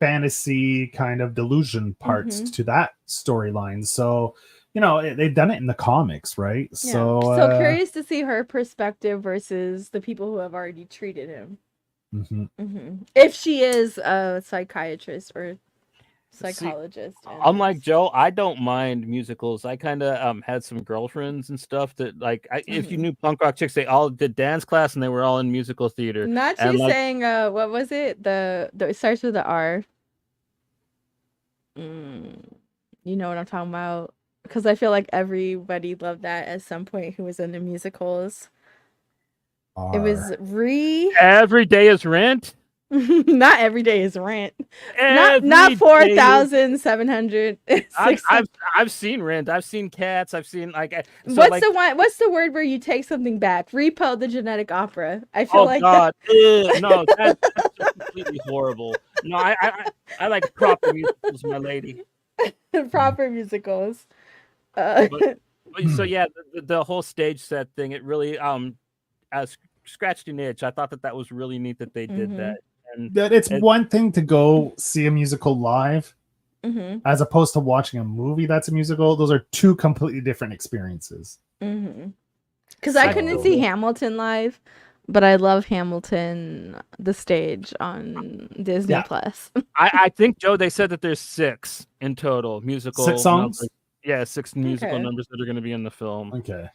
fantasy kind of delusion parts to that storyline. So, they've done it in the comics, right? Yeah. So curious to see her perspective versus the people who have already treated him. If she is a psychiatrist or psychologist. Unlike Joe, I don't mind musicals. I kind of had some girlfriends and stuff that like if you knew punk rock chicks, they all did dance class and they were all in musical theater. Not you saying what was it? The it starts with the R. You know what I'm talking about? Because I feel like everybody loved that at some point who was into musicals. It was Every Day is Rent. Not Every Day is Rent. Not 4,700. I've seen Rent. I've seen Cats. I've seen What's the word where you take something back? Repo the Genetic Opera. I feel like God. No, that's completely horrible. No, I like proper musicals, my lady. Proper musicals. So yeah, the whole stage set thing, it really scratched an itch. I thought that was really neat that they did that. And that it's it- one thing to go see a musical live Mm-hmm. as opposed to watching a movie that's a musical. Those are two completely different experiences. Mm-hmm. Because I couldn't see Hamilton live, but I love Hamilton the stage on Disney Yeah. Plus. I think, Joe, they said that there's 6 in total musical 6 songs? numbers. Yeah, 6 musical Okay. numbers that are going to be in the film, Okay.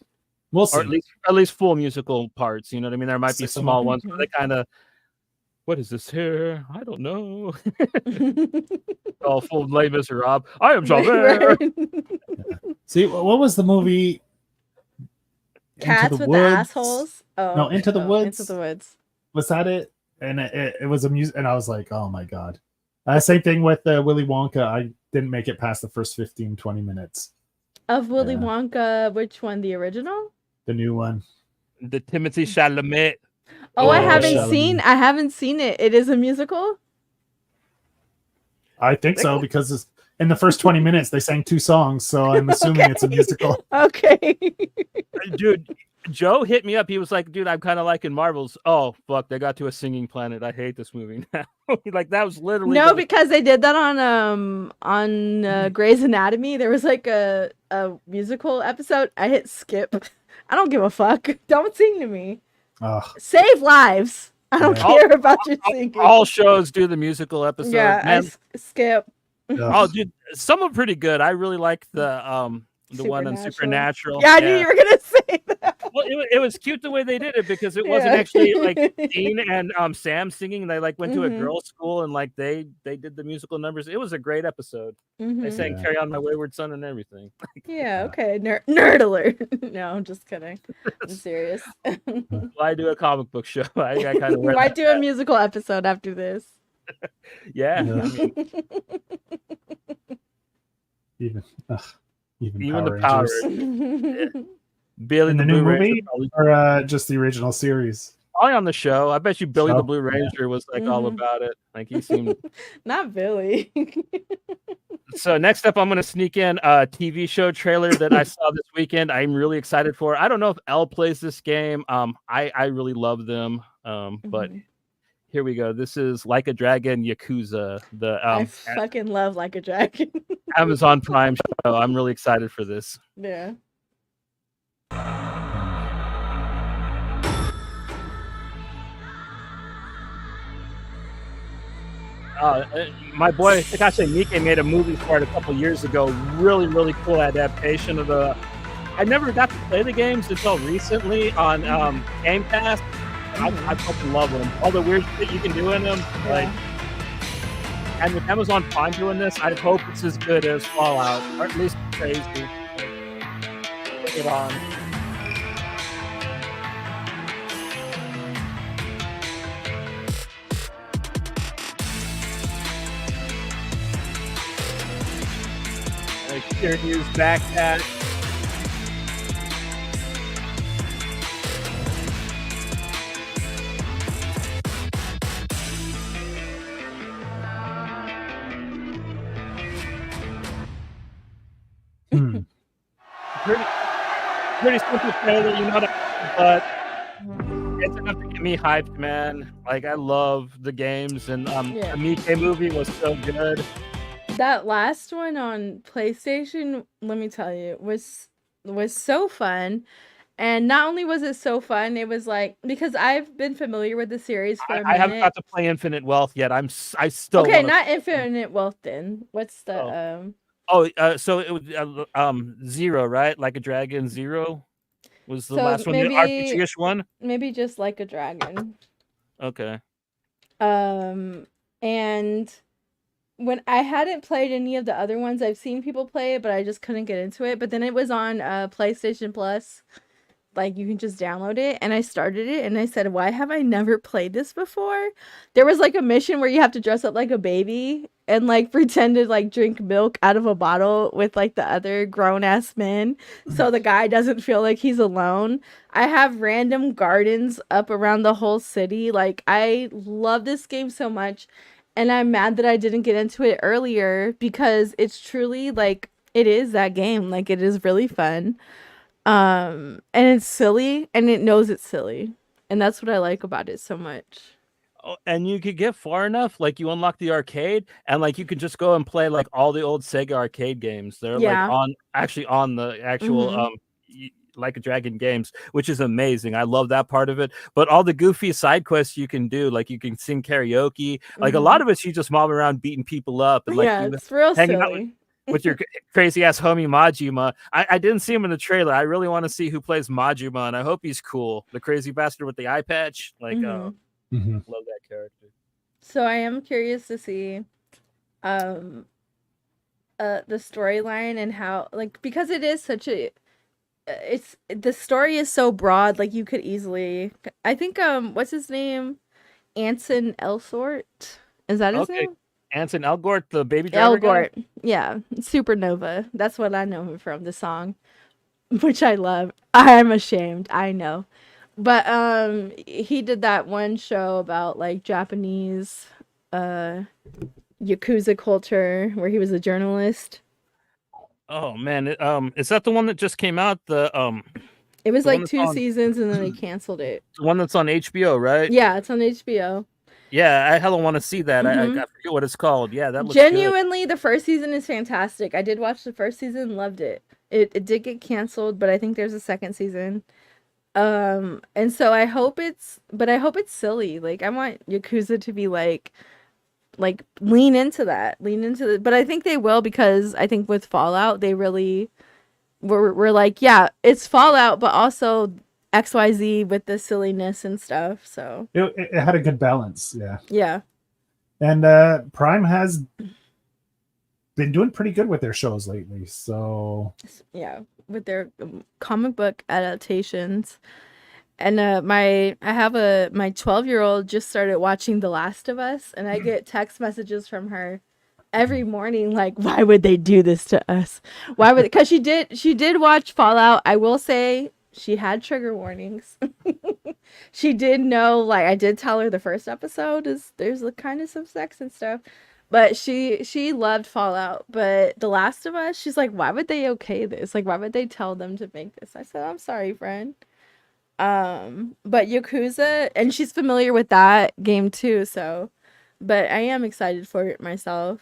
We'll see. or at least full musical parts. You know what I mean? There might be 6 of small them? ones where they kind of, what is this here? I don't know. Oh, full Les Miserables. I am Javert. Right. See, what was the movie? Cats Into the with Woods? the assholes. Oh No, Into the Woods. Into the Woods. Was that it? And it was a music, and I was like, oh my god. Same thing with Willy Wonka. I didn't make it past the first 15-20 minutes. Of Willy Yeah. Wonka, which one? The original? The new one. The Timothy Chalamet. Oh, I Oh, haven't Chalamet. seen it. It is a musical? I think so because in the first 20 minutes they sang 2 songs, so I'm assuming it's a musical. Okay. Dude, Joe hit me up. He was like, dude, I'm kind of liking Marvels. Oh, fuck, they got to a singing planet. I hate this movie now. Like, that was literally No, because they did that on Grey's Anatomy. There was like a musical episode. I hit skip. I don't give a fuck. Don't sing to me. Ugh. Save lives. I don't Yeah. care about your singing. all shows do the musical episode. yeah, Man, skip. oh, dude, some are pretty good. I really like the one on Supernatural. Supernatural. Yeah, I knew you were gonna say that. Well, it was cute the way they did it because it wasn't Yeah. actually like Dean and Sam singing. They like went to a Mhm. girls' school and like they did the musical numbers. It was a great episel. They Mhm. sang Yeah. "Carry On My Wayward Son" and everything. Yeah, okay. Nerd alert. No, I'm just kidding. I'm serious. Well, I do a comic book show. I kind of Might do a musical episode after this. yeah. Yeah. I mean, Even even Power the Power Rangers. Rangers. Billy In the the new Blue Ranger movie probably or just the original series? on the show. I bet you Billy the Show? Blue Ranger was like all Mhm. about it. Like he seemed. Not Billy. So next up, I'm going to sneak in a TV show trailer that I saw this weekend. I'm really excited for. I don't know if Elle plays this game. I really love them. But Mhm. here we go. This is Like a Dragon Yakuza, the I fucking love Like a Dragon. Amazon Prime show. I'm really excited for this. Yeah. My boy Takashi Miike made a movie for it a couple years ago. Really, really cool adaptation of the. I never got to play the games until recently on Game Pass. I fucking love them. All the weird shit you can do in them. Like, and with Amazon Prime doing this, I hope it's as good as Fallout, or at least crazy. Put it on. Like Syracuse backpack. Hmm. Pretty simple trailer, you know that, but it's enough to get me hyped, man. Like I love the games, and Yeah. the Miike movie was so good. That last one on PlayStation, let me tell you, was so fun. And not only was it so fun, it was like because I've been familiar with the series for a I haven't minute. got to play Infinite Wealth yet. I still Okay, wanna- not Infinite Wealth then. What's the so it was Zero, right? Like a Dragon Zero was the So last one, maybe- the RPG-ish one. maybe just Like a Dragon. Okay. And when I hadn't played any of the other ones, I've seen people play it, but I just couldn't get into it. But then it was on PlayStation Plus. Like you can just download it, and I started it, and I said, "Why have I never played this before?" There was like a mission where you have to dress up like a baby and like pretend to like drink milk out of a bottle with like the other grown ass men, so the guy doesn't feel like he's alone. I have random gardens up around the whole city. Like I love this game so much, and I'm mad that I didn't get into it earlier because it's truly like it is that game. Like it is really fun. And it's silly and it knows it's silly. And that's what I like about it so much. and you could get far enough, like you unlock the arcade, and like you could just go and play like all the old Sega arcade games. They're like Yeah. on the actual Like a Dragon games, which is amazing. I love that part of it. But all the goofy side quests you can do, like you can sing karaoke, like a lot of it, you just mob around beating people up, and like Yeah, you it's real hanging out silly. with your crazy ass homie Majima. I didn't see him in the trailer. I really want to see who plays Majima, and I hope he's cool. The crazy bastard with the eye patch. Like, love that character. So I am curious to see the storyline and how, like, because it is such a the story is so broad, like you could easily, I think what's his name? Anson Elsort? Is that his name? Anson Elgort, the baby driver guy? Elgort. Yeah, Supernova. That's what I know him from, the song, which I love. I'm ashamed, I know. But he did that one show about like Japanese Yakuza culture where he was a journalist. Oh man, is that the one that just came out? It was the one like that's 2 on- seasons and then they canceled it. The one that's on HBO, right? Yeah, it's on HBO. Yeah, I hella want to see that. I forget what it's called. Yeah, that looks good. Genuinely, the first season is fantastic. I did watch the first season, loved it. It did get canceled, but I think there's a second season. And so I hope it's silly. Like I want Yakuza to be like lean into but I think they will, because I think with Fallout they really were like, yeah, it's Fallout, but also XYZ with the silliness and stuff. So it had a good balance. yeah. And Prime has been doing pretty good with their shows lately. So Yeah, with their comic book adaptations. And my 12-year-old just started watching The Last of Us, and I get text messages from her every morning like, why would they do this to us? Why would, because she did watch Fallout. I will say she had trigger warnings. She did know, like, I did tell her the first episode there's kind of some sex and stuff. But she loved Fallout. But The Last of Us, she's like, why would they okay this? Like, why would they tell them to make this? I said, I'm sorry, friend. But Yakuza, and she's familiar with that game too, so, but I am excited for it myself.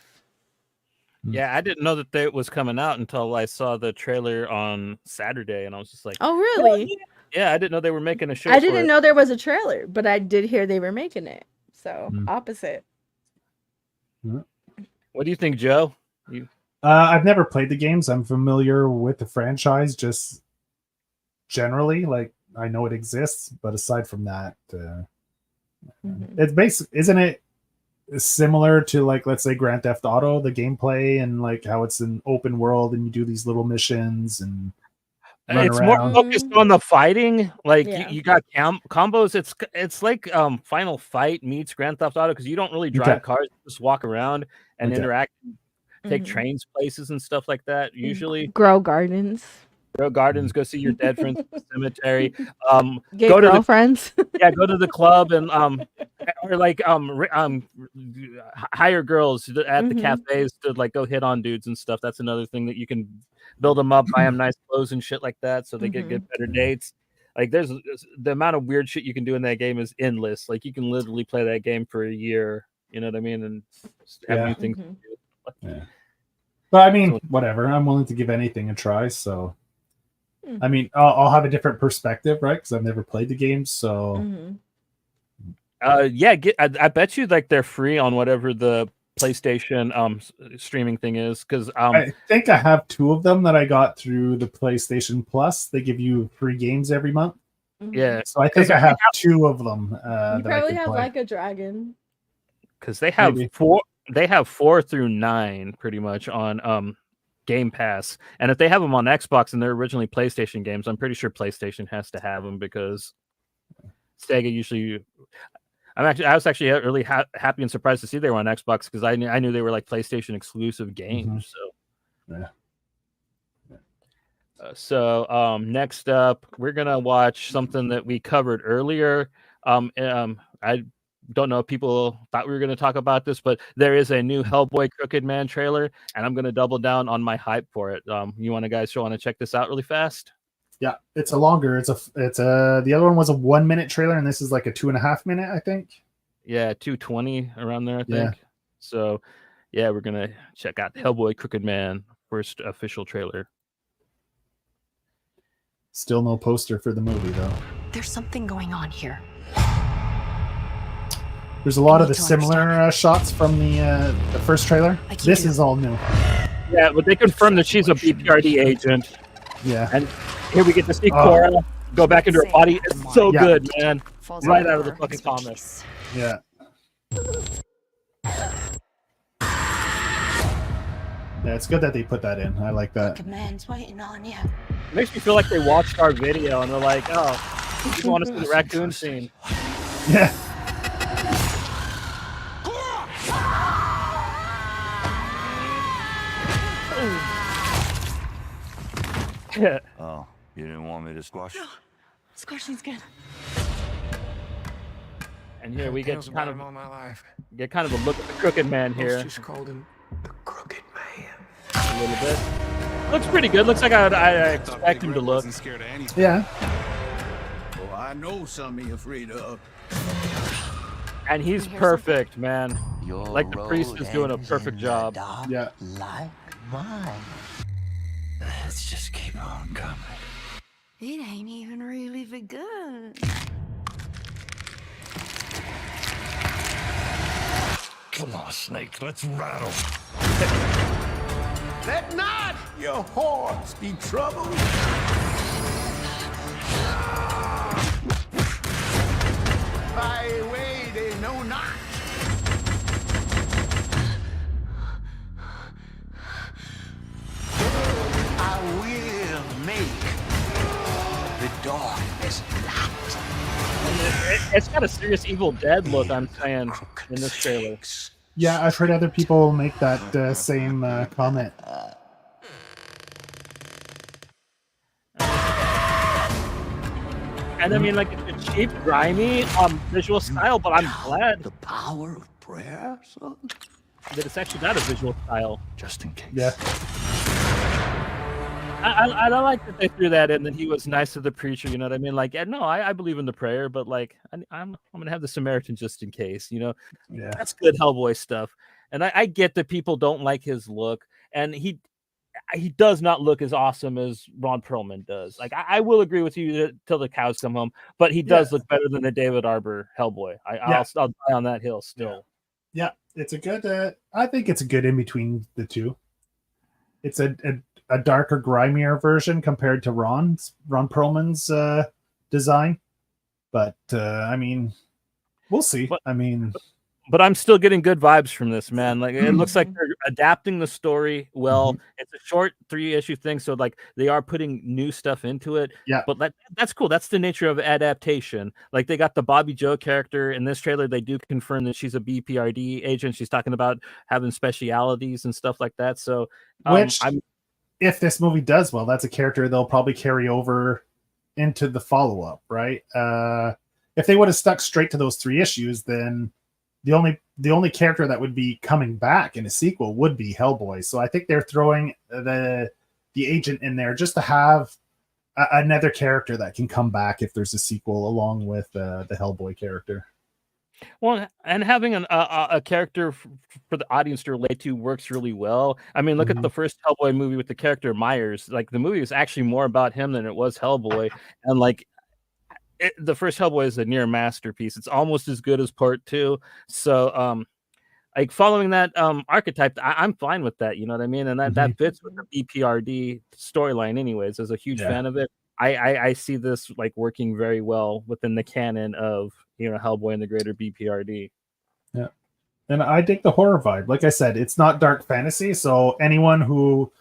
Yeah, I didn't know that it was coming out until I saw the trailer on Saturday, and I was just like, oh really? Yeah, I didn't know they were making a show. I didn't know there was a trailer, but I did hear they were making it, so opposite. What do you think, Joe? I've never played the games. I'm familiar with the franchise just generally, like I know it exists, but aside from that, it's basically, isn't it similar to, like, let's say Grand Theft Auto, the gameplay, and like how it's an open world and you do these little missions and it's around. more focused on the fighting. Like Yeah. you got combos. It's like Final Fight meets Grand Theft Auto, because you don't really drive cars, you just walk around and interact, take trains places and stuff like that. Usually grow gardens. Go see your dead friends at the cemetery. Get go girlfriends. Go to the club and or like hire girls at the cafes to like go hit on dudes and stuff. That's another thing that you can build them up, buy them nice clothes and shit like that, so they get better dates. Like there's the amount of weird shit you can do in that game is endless. Like you can literally play that game for a year. You know what I mean? And have new things to do. Yeah. But I mean, whatever. I'm willing to give anything a try. So. I mean, I'll have a different perspective, right? Because I've never played the game, so. I bet you like they're free on whatever the PlayStation streaming thing is, because I think I have 2 of them that I got through the PlayStation Plus. They give you free games every month. Yeah, so I think I have 2 of them. You that probably I have play. Like a Dragon. Because they have Maybe. 4. They have 4 through 9 pretty much on Game Pass, and if they have them on Xbox and they're originally PlayStation games, I'm pretty sure PlayStation has to have them, because Sega usually. I was actually really happy and surprised to see they were on Xbox, because I knew they were like PlayStation exclusive games. So next up, we're gonna watch something that we covered earlier. I don't know if people thought we were going to talk about this, but there is a new Hellboy Crooked Man trailer, and I'm going to double down on my hype for it. You want to check this out really fast? Yeah, it's a longer. The other one was a 1 minute trailer, and this is like a 2.5 minute, I think. Yeah, 220 around there, I Yeah. think. So, yeah, we're gonna check out Hellboy: Crooked Man, first official trailer. Still no poster for the movie though. There's something going on here. There's a lot I of the need to understand similar shots from the first trailer. Like you This do. is all new. Yeah, but they confirmed that she's a BPRD agent, Yeah. and here we get to see Oh. Cora go back into her body. It's so Yeah. good, man. Falls Right over out of the her. fucking comics. Yeah. Yeah, it's good that they put that in. I like that. Command's waiting on you. It makes me feel like they watched our video and they're like, "Oh, you want to see the raccoon scene?" Yeah. Yeah. Oh, you didn't want me to squash? Squashing's good. And here we get kind of all my life. a look at the Crooked Man here Just called him the Crooked Man. a little bit. Looks pretty good. Looks like I expect him to look. Scared of anything. Yeah. Oh, I know something you're afraid of. And he's Here's perfect, man. Your Like the priest is road doing a ends perfect in job. the dark Yeah. Like mine. Let's just keep on coming. It ain't even really begun. Come on, Snake, let's rattle. Let not your horns be troubled. By way they know not. I will make the darkness light. It's got a serious Evil Dead look, I'm saying, in this trailer. Yeah, I've heard other people make that same comment. And I mean, like, it's a cheap, grimy visual style, but I'm glad The power of prayer, son. that it's actually got a visual style. Just in case. Yeah. I like that they threw that in, that he was nice to the preacher, you know what I mean? Like, yeah, no, I believe in the prayer, but like, I'm gonna have the Samaritan just in case, you know? Yeah. That's good Hellboy stuff. And I get that people don't like his look, and he does not look as awesome as Ron Perlman does. Like, I will agree with you till the cows come home, but he does look better than the David Arbor Hellboy. I'll die on that hill still. Yeah. It's a good. I think it's a good in between the two. It's a darker, grimier version compared to Ron Perlman's design, but I mean, we'll see. But I'm still getting good vibes from this, man. Like, it looks like they're adapting the story well. It's a short 3-issue thing, so like they are putting new stuff into it. Yeah. But that's cool. That's the nature of adaptation. Like, they got the Bobby Joe character in this trailer. They do confirm that she's a BPRD agent. She's talking about having specialities and stuff like that. So, if this movie does well, that's a character they'll probably carry over into the follow-up, right? If they would have stuck straight to those 3 issues, then the only character that would be coming back in a sequel would be Hellboy. So I think they're throwing the agent in there just to have another character that can come back if there's a sequel along with the Hellboy character. Well, and having a character for the audience to relate to works really well. I mean, look at the first Hellboy movie with the character Myers. Like, the movie was actually more about him than it was Hellboy, and like, the first Hellboy is a near masterpiece. It's almost as good as part 2. So, like, following that archetype, I'm fine with that. You know what I mean? And that fits with the BPRD storyline, anyways. As a huge fan of it, I see this like working very well within the canon of, you know, Hellboy and the greater BPRD. Yeah, and I dig the horror vibe. Like I said, it's not dark fantasy, so anyone who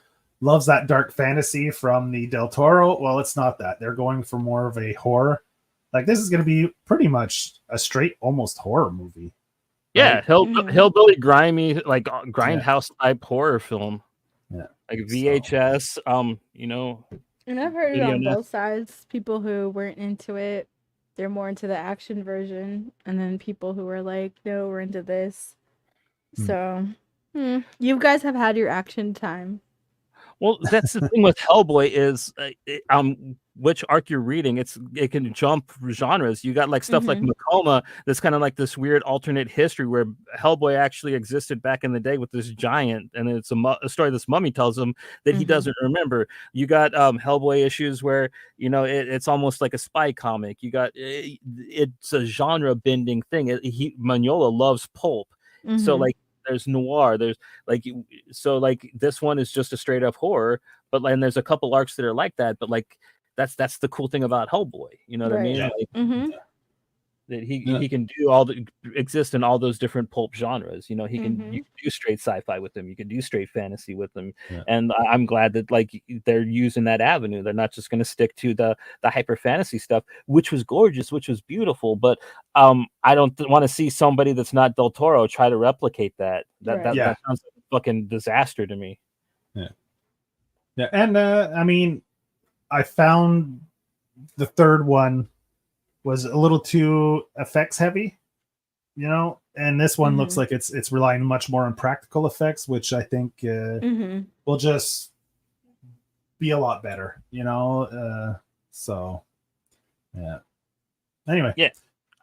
loves that dark fantasy from the Del Toro, well, it's not that. They're going for more of a horror. Like, this is going to be pretty much a straight, almost horror movie. Yeah, hillbilly, grimy, like grindhouse type horror film. Yeah, like VHS. You know, and I've heard it on both sides. People who weren't into it, they're more into the action version, and then people who are like, no, we're into this. So, you guys have had your action time. Well, that's the thing with Hellboy is which arc you're reading, it can jump genres. You got like stuff like Macoma that's kind of like this weird alternate history where Hellboy actually existed back in the day with this giant, and it's a story this mummy tells him that he doesn't remember. You got Hellboy issues where it's almost like a spy comic. You got it's a genre bending thing. Mignola loves pulp, so like there's noir, there's like this one is just a straight up horror, but and there's a couple arcs that are like that, but like that's the cool thing about Hellboy, you know what I mean? Yeah. Like, that he can do exist in all those different pulp genres. You can do straight sci-fi with them, you can do straight fantasy with them, and I'm glad that like they're using that avenue. They're not just going to stick to the hyper fantasy stuff, which was gorgeous, which was beautiful, but I don't want to see somebody that's not Del Toro try to replicate that. That sounds like a fucking disaster to me. Yeah, and I mean, I found the third one was a little too effects heavy, and this one looks like it's relying much more on practical effects, which I think will just be a lot better, so yeah. Anyway, yeah,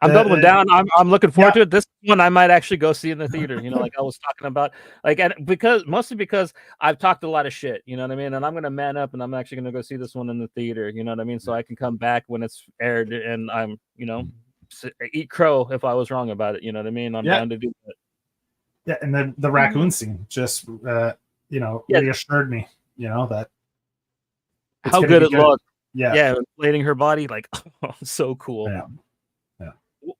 I'm doubling down. I'm looking forward to it. This one I might actually go see in the theater, like I was talking about, like, and mostly because I've talked a lot of shit, you know what I mean? And I'm going to man up and I'm actually going to go see this one in the theater, you know what I mean? So I can come back when it's aired and I'm, eat crow if I was wrong about it, you know what I mean? I'm down to do that. Yeah, and the raccoon scene just, reassured me, that how good it looked. Yeah, inflating her body, like, so cool. Yeah.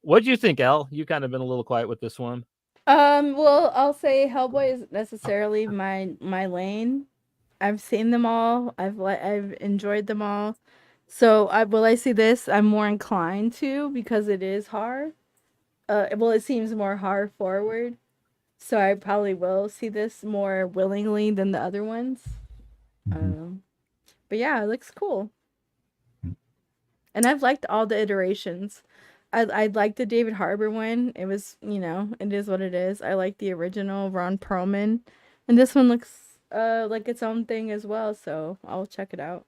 What do you think, Elle? You've kind of been a little quiet with this one. Well, I'll say Hellboy isn't necessarily my lane. I've seen them all. I've enjoyed them all. So will I see this? I'm more inclined to, because it is horror. It seems more horror forward. So I probably will see this more willingly than the other ones. But yeah, it looks cool. And I've liked all the iterations. I like the David Harbour one. It was, it is what it is. I like the original Ron Perlman. And this one looks like its own thing as well, so I'll check it out.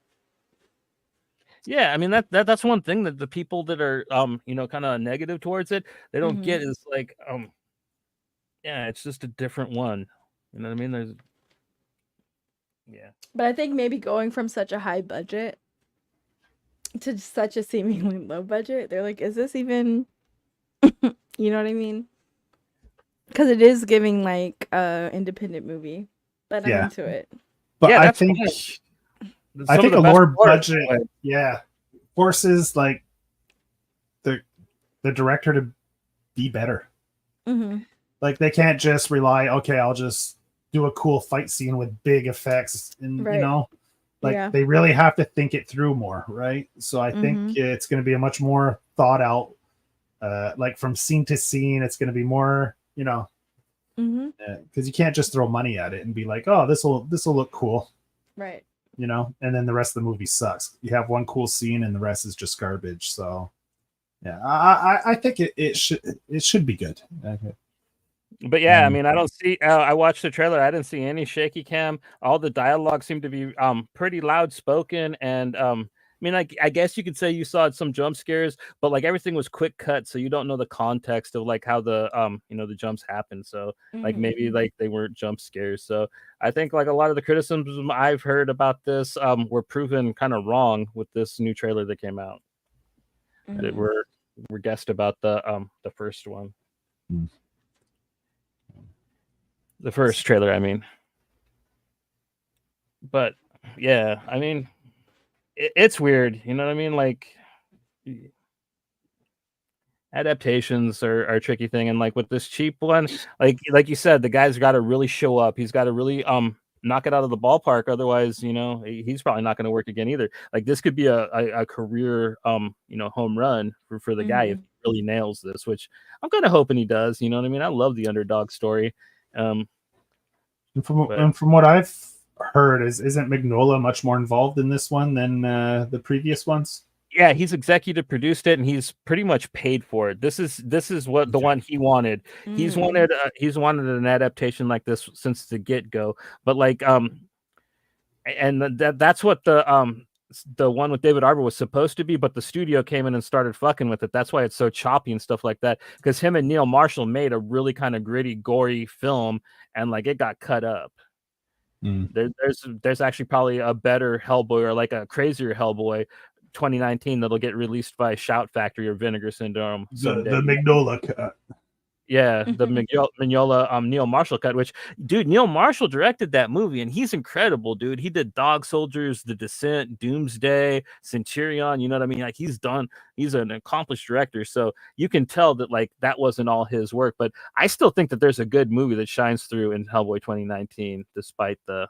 Yeah, I mean that's one thing that the people that are kind of negative towards it, they don't get is like it's just a different one. You know what I mean? But I think maybe going from such a high budget to such a seemingly low budget, they're like, is this even you know what I mean? Because it is giving like independent movie, but I'm into it. But I think a lower budget forces like the director to be better. Like they can't just rely, okay, I'll just do a cool fight scene with big effects, and they really have to think it through more, right? So I think it's going to be a much more thought out, like from scene to scene. It's going to be more, because you can't just throw money at it and be like, oh, this will look cool, right? And then the rest of the movie sucks. You have one cool scene and the rest is just garbage. So yeah, I think it should be good. But yeah, I mean, I don't see. I watched the trailer. I didn't see any shaky cam. All the dialogue seemed to be pretty loud spoken, and I mean, like, I guess you could say you saw some jump scares, but like everything was quick cut, so you don't know the context of like how the the jumps happen. So like maybe like they weren't jump scares. So I think like a lot of the criticisms I've heard about this were proven kind of wrong with this new trailer that came out. That were guessed about the first one. The first trailer, I mean. But yeah, I mean, it's weird, you know what I mean? Like, adaptations are a tricky thing, and like with this cheap one, like you said, the guy's got to really show up. He's got to really knock it out of the ballpark. Otherwise, he's probably not going to work again either. Like this could be a career home run for the guy if he really nails this, which I'm kind of hoping he does. You know what I mean? I love the underdog story. And from what I've heard, isn't Mignola much more involved in this one than the previous ones? Yeah, he's executive produced it, and he's pretty much paid for it. This is what the one he wanted. He's wanted an adaptation like this since the get go. But like and that's what the one with David Arbor was supposed to be, but the studio came in and started fucking with it. That's why it's so choppy and stuff like that. Because him and Neil Marshall made a really kind of gritty, gory film, and like it got cut up. There's actually probably a better Hellboy or like a crazier Hellboy 2019 that'll get released by Shout Factory or Vinegar Syndrome someday. The Mignola cut. Yeah, the Mignola Neil Marshall cut, which, dude, Neil Marshall directed that movie, and he's incredible, dude. He did Dog Soldiers, The Descent, Doomsday, Centurion, you know what I mean? Like, he's an accomplished director, so you can tell that, like, that wasn't all his work, but I still think that there's a good movie that shines through in Hellboy 2019, despite the...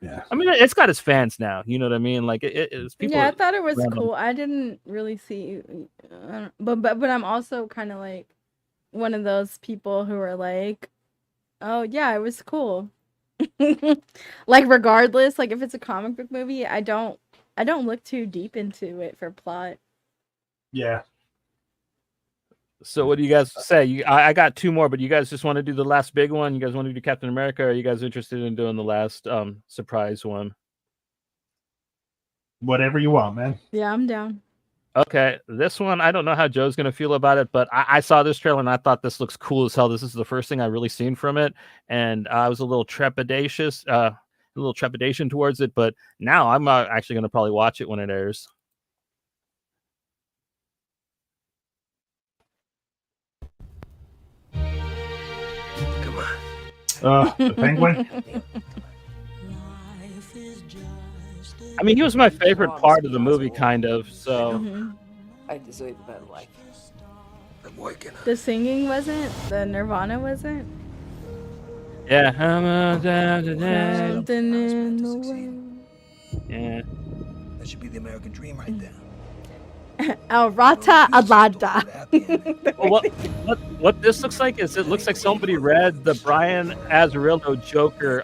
Yeah. I mean, it's got its fans now, you know what I mean? Like, it's people... Yeah, I thought it was cool. I didn't really see... But I'm also kind of, like, one of those people who are like, oh yeah, it was cool. Like, regardless, like if it's a comic book movie, I don't look too deep into it for plot. Yeah. So what do you guys say? I got two more, but you guys just want to do the last big one? You guys want to do Captain America, or are you guys interested in doing the last surprise one? Whatever you want, man. Yeah, I'm down. Okay, this one, I don't know how Joe's going to feel about it, but I saw this trailer and I thought this looks cool as hell. This is the first thing I really seen from it, and I was a little trepidation towards it, but now I'm actually going to probably watch it when it airs. Come on. The Penguin? I mean, he was my favorite part of the movie, kind of, so... I deserve a better life. I'm working on it. The singing wasn't? The Nirvana wasn't? Yeah. Something in the way. Yeah. That should be the American dream right there. El Rata Alada. Well, what this looks like is it looks like somebody read the Brian Azzarello Joker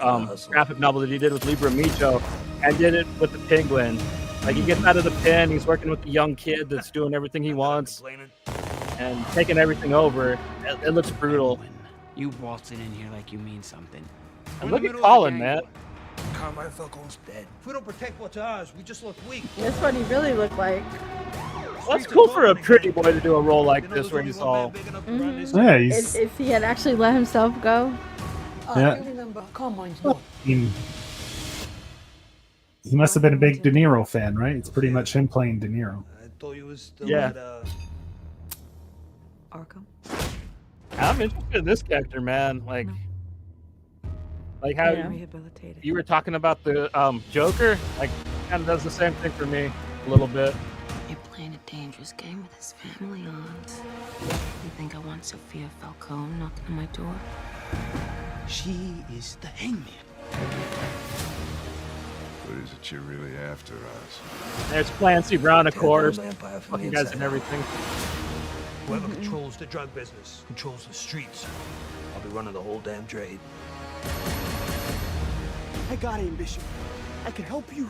graphic novel that he did with Libra Micho and did it with the Penguin. Like, he gets out of the pen, he's working with the young kid that's doing everything he wants and taking everything over. It looks brutal. You waltzing in here like you mean something. And look at Colin, man. Carmine Falcone's dead. If we don't protect what's ours, we just look weak. That's what he really looked like. Well, that's cool for a pretty boy to do a role like this where he's all... Yeah, he's... If he had actually let himself go. Yeah. He must have been a big De Niro fan, right? It's pretty much him playing De Niro. I thought you was still at, Arkham? I'm interested in this character, man. Like how you were talking about the Joker, like, kind of does the same thing for me a little bit. You're playing a dangerous game with his family, Aunt. You think I want Sophia Falcone knocking on my door? She is the hangman. What is it you're really after, us? There's Clancy Brown, of course. Fucking guys and everything. Whoever controls the drug business controls the streets. I'll be running the whole damn trade. I got ambition. I can help you.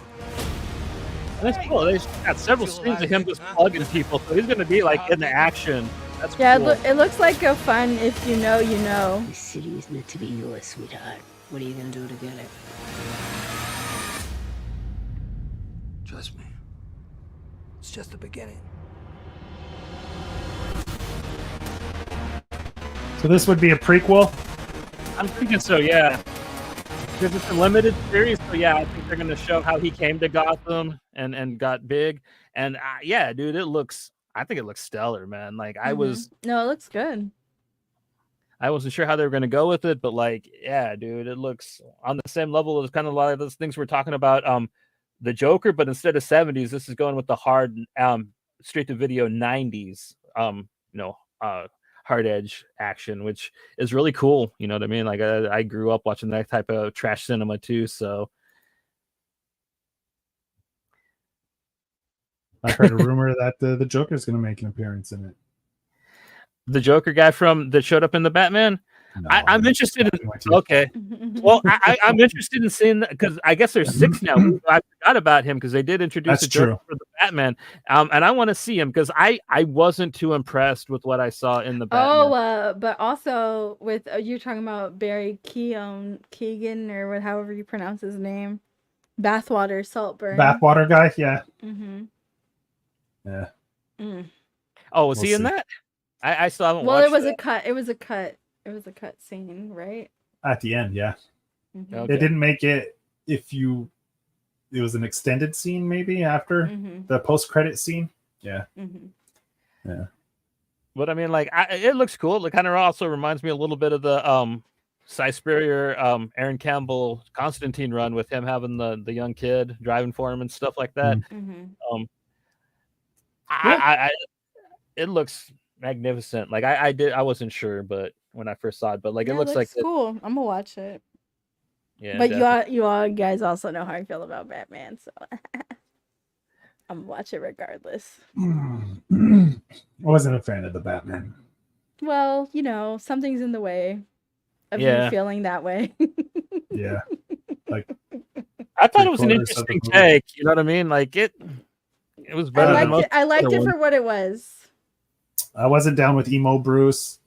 And that's cool. They've got several scenes of him just plugging people, so he's gonna be like in the action. That's yeah, cool. it looks like a fun if you know, you know. This city is meant to be yours, sweetheart. What are you gonna do to get it? Trust me. It's just the beginning. So this would be a prequel? I'm thinking so, yeah. Because it's a limited series, so yeah, I think they're gonna show how he came to Gotham and got big. And yeah, dude, I think it looks stellar, man. Like, No, it looks good. I wasn't sure how they were going to go with it, but like, yeah, dude, it looks on the same level as kind of a lot of those things we're talking about. The Joker, but instead of 70s, this is going with the hard, straight to video 90s, hard edge action, which is really cool. You know what I mean? Like, I grew up watching that type of trash cinema too. So I heard a rumor that the Joker is going to make an appearance in it. The Joker guy that showed up in the Batman. No, I'm interested in. Okay, well, I'm interested in seeing that, because I guess there's 6 now. I forgot about him because they did introduce the Joker for the Batman, and I want to see him because I wasn't too impressed with what I saw in the Batman. But also with you're talking about Barry Keoghan or however you pronounce his name. Bathwater, Saltburn. Bathwater guy. Yeah, Mm-hmm. yeah. Mm. Oh, was We'll he in see. that? I still haven't Well, watched it was that. a cut. It was a cut. It was a cut scene, right? At the end, yeah. Mm-hmm. Okay. They didn't make it. It was an extended scene maybe after Mm-hmm. the post-credit scene. Yeah, Mm-hmm. yeah. But I mean, like, it looks cool. It kind of also reminds me a little bit of the Cy Spurrier, Aaron Campbell, Constantine run with him having the young kid driving for him and stuff like that. Mm-hmm. I it looks magnificent. Like I wasn't sure, but when I first saw it, but like Yeah, it looks like cool. I'm gonna watch it. yeah. But definitely. you all guys also know how I feel about Batman, so I'm gonna watch it regardless. I wasn't a fan of the Batman. Well, you know, something's in the way of Yeah. you feeling that way. Yeah, like I thought it was an 3/4 of the interesting movie. take. You know what I mean? Like it was better than most. I liked other it for ones. what it was. I wasn't down with emo Bruce.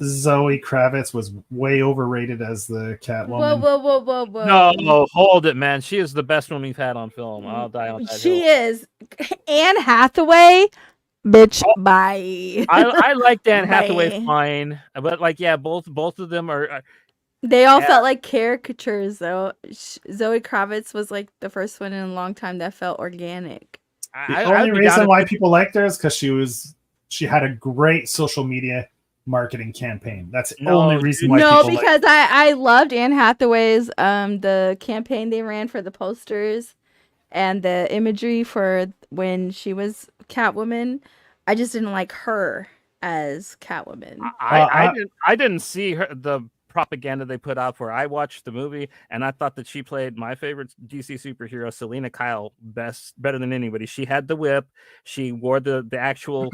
Zoe Kravitz was way overrated as the Catwoman. Whoa. No, hold it, man. She is the best one we've had on film. I'll die on that She hill. is. Anne Hathaway, bitch, bye. I like Dan Hathaway Bye. fine, but like yeah, both of them are. They all Yeah. felt like caricatures, though. Zoe Kravitz was like the first one in a long time that felt organic. The only reason why people liked her is because she had a great social media marketing campaign. That's the only reason why people because I loved Anne Hathaway's the campaign they ran for the posters and the imagery for when she was Catwoman. I just didn't like her as Catwoman. I didn't see the propaganda they put out for her. I watched the movie and I thought that she played my favorite DC superhero, Selena Kyle, better than anybody. She had the whip. She wore the actual.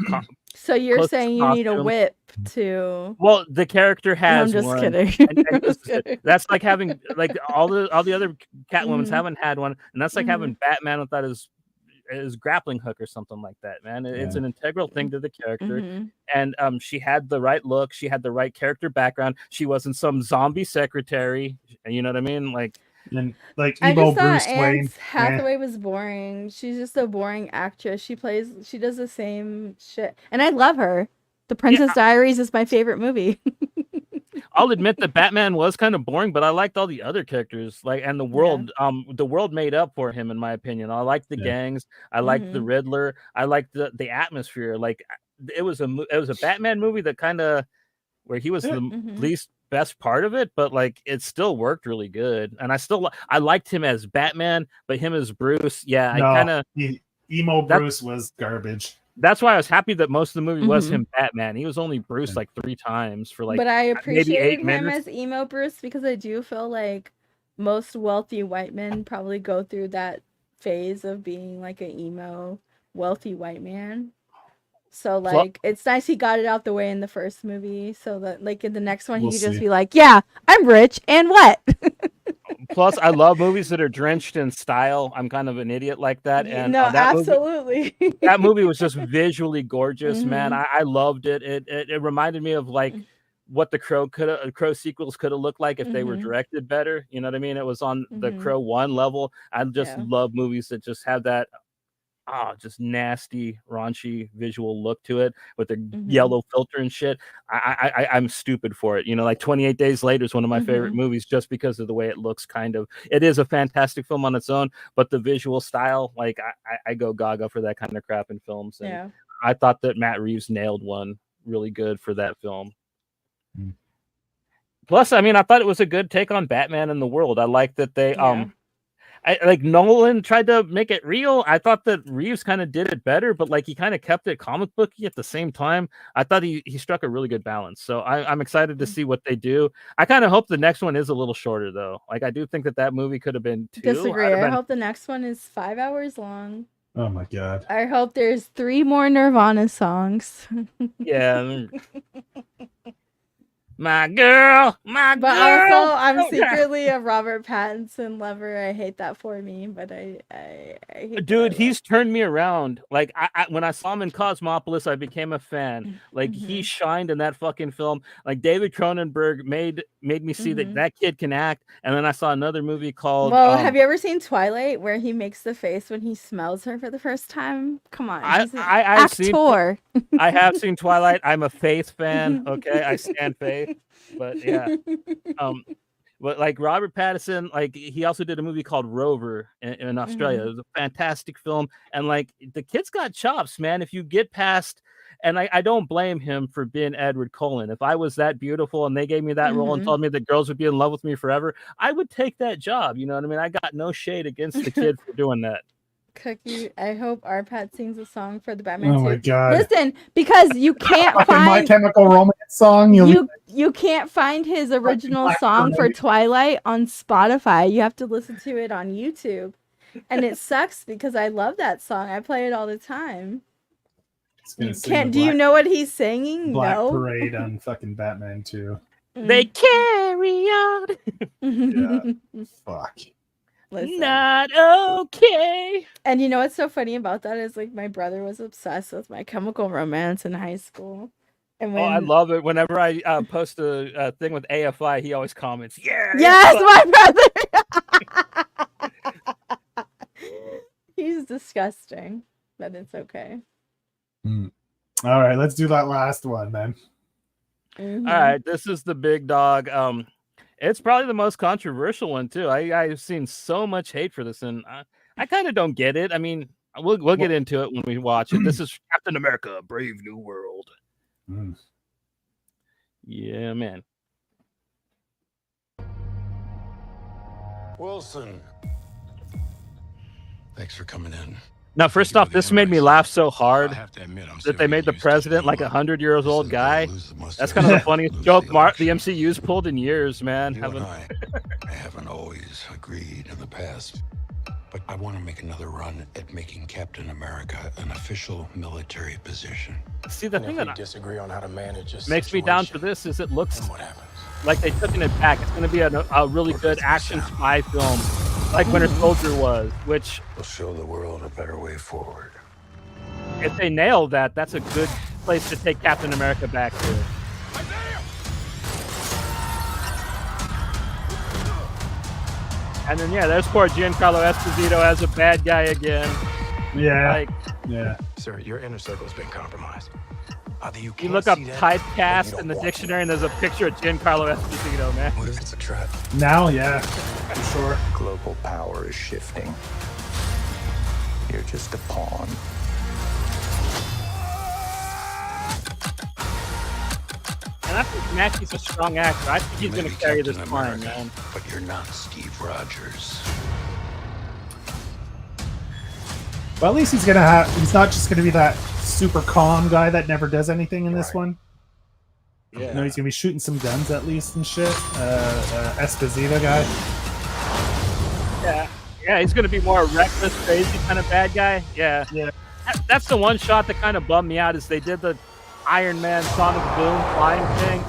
So you're close saying you need a costume. whip to? Well, the character has I'm just one. kidding. And Just kidding. that's like having like all the other Catwomans haven't had one, and that's like having Batman without his grappling hook or something like that, man. It's an integral thing to the character. And she had the right look, she had the right character background. She wasn't some zombie secretary, you know what I mean? Like like I emo just thought Bruce Anne Wayne. Hathaway was boring. She's just a boring actress. She does the same shit, and I love her. The Princess Diaries is my favorite movie. I'll admit that Batman was kind of boring, but I liked all the other characters, like and the world. The world made up for him, in my opinion. I liked the gangs. I liked the Riddler. I liked the atmosphere. Like it was a Batman movie that kind of where he was the least best part of it, but like it still worked really good. And I liked him as Batman, but him as Bruce, I kind of emo Bruce was garbage. That's why I was happy that most of the movie was him Batman. He was only Bruce like 3 times for like but I maybe 8 appreciated him minutes. as emo Bruce because I do feel like most wealthy white men probably go through that phase of being like an emo wealthy white man. So like it's nice he got it out the way in the first movie so that like in the next one he could just be like, yeah, I'm rich and what? Plus, I love movies that are drenched in style. I'm kind of an idiot like that. And no, that absolutely. That movie was just visually gorgeous, man. I loved it. It reminded me of like what the Crow sequels could have looked like if they were directed better. You know what I mean? It was on the Crow 1 level. I just love movies that just have that just nasty, raunchy visual look to it with the yellow filter and shit. I'm stupid for it. You know, like 28 Days Later is one of my favorite movies just because of the way it looks. Kind of, it is a fantastic film on its own, but the visual style, like I go gaga for that kind of crap in films. And I thought that Matt Reeves nailed one really good for that film. Plus, I mean, I thought it was a good take on Batman and the world. I like that they like Nolan tried to make it real. I thought that Reeves kind of did it better, but like he kind of kept it comic booky at the same time. I thought he struck a really good balance. So I'm excited to see what they do. I kind of hope the next one is a little shorter though. Like I do think that movie could have been 2. Disagree. I hope the next one is 5 hours long. Oh my god. I hope there's 3 more Nirvana songs. Yeah. my girl, my But girl. also, I'm Don't cry. secretly a Robert Pattinson lover. I hate that for me, but I hate that I Dude, love. he's turned me around. Like when I saw him in Cosmopolis, I became a fan. Like he shined in that fucking film. Like David Cronenberg made me see that kid can act. And then I saw another movie called Well, have you ever seen Twilight, where he makes the face when he smells her for the first time? Come on, he's an I've seen actor. I have seen Twilight. I'm a Faith fan. Okay, I stand Faith. But yeah, but like Robert Pattinson, like he also did a movie called Rover in Australia. It was a fantastic film, and like the kid's got chops, man. If you get past, and I don't blame him for being Edward Cullen. If I was that beautiful and they gave me that role and told me that girls would be in love with me forever, I would take that job. You know what I mean? I got no shade against the kid for doing that. Cookie, I hope Arpat sings a song for the Batman. Oh my God. Listen, because you can't Fucking My find Chemical Romance song. you can't find his original Black song for Parade. Twilight on Spotify. You have to listen to it on YouTube. And it sucks because I love that song. I play it all the time. You can't. Do you know what he's singing? Black No. Parade on fucking Batman 2. They carry on. Yeah. Fuck. Listen. Not okay. And you know what's so funny about that is like my brother was obsessed with My Chemical Romance in high school. And when I love it. Whenever I post a thing with AFI, he always comments, "Yeah, yes, my brother." He's disgusting, but it's okay. All right, let's do that last one then. All right, this is the big dog. It's probably the most controversial one too. I've seen so much hate for this, and I kind of don't get it. I mean, we'll get into it when we watch it. This is Captain America: Brave New World. Yeah, man. Wilson. Thanks for coming in. Now, first off, this made me laugh so hard that they made the president like 100 years old guy. That's kind of the funniest joke the MCU's pulled in years, man. I haven't always agreed in the past, but I want to make another run at making Captain America an official military position. See, the thing that disagree on how to manage this makes me down for this is it looks like they took it back. It's going to be a really good action spy film, like Winter Soldier was, which will show the world a better way forward. If they nail that, that's a good place to take Captain America back to. And then yeah, there's poor Giancarlo Esposito as a bad guy again. Yeah. Yeah. Sir, your inner circle's been compromised. You look up typecast in the dictionary and there's a picture of Giancarlo Esposito, man. What if it's a trap? Now, yeah, for sure. Global power is shifting. You're just a pawn. And I think Mackey's a strong actor. I think he's going to carry this line, man. But you're not Steve Rogers. Well, at least he's not just gonna be that super calm guy that never does anything in this one. Yeah. No, he's gonna be shooting some guns at least and shit. Esposito guy. Yeah, he's gonna be more reckless, crazy kind of bad guy. Yeah. That's the one shot that kind of bummed me out is they did the Iron Man Sonic Boom flying thing.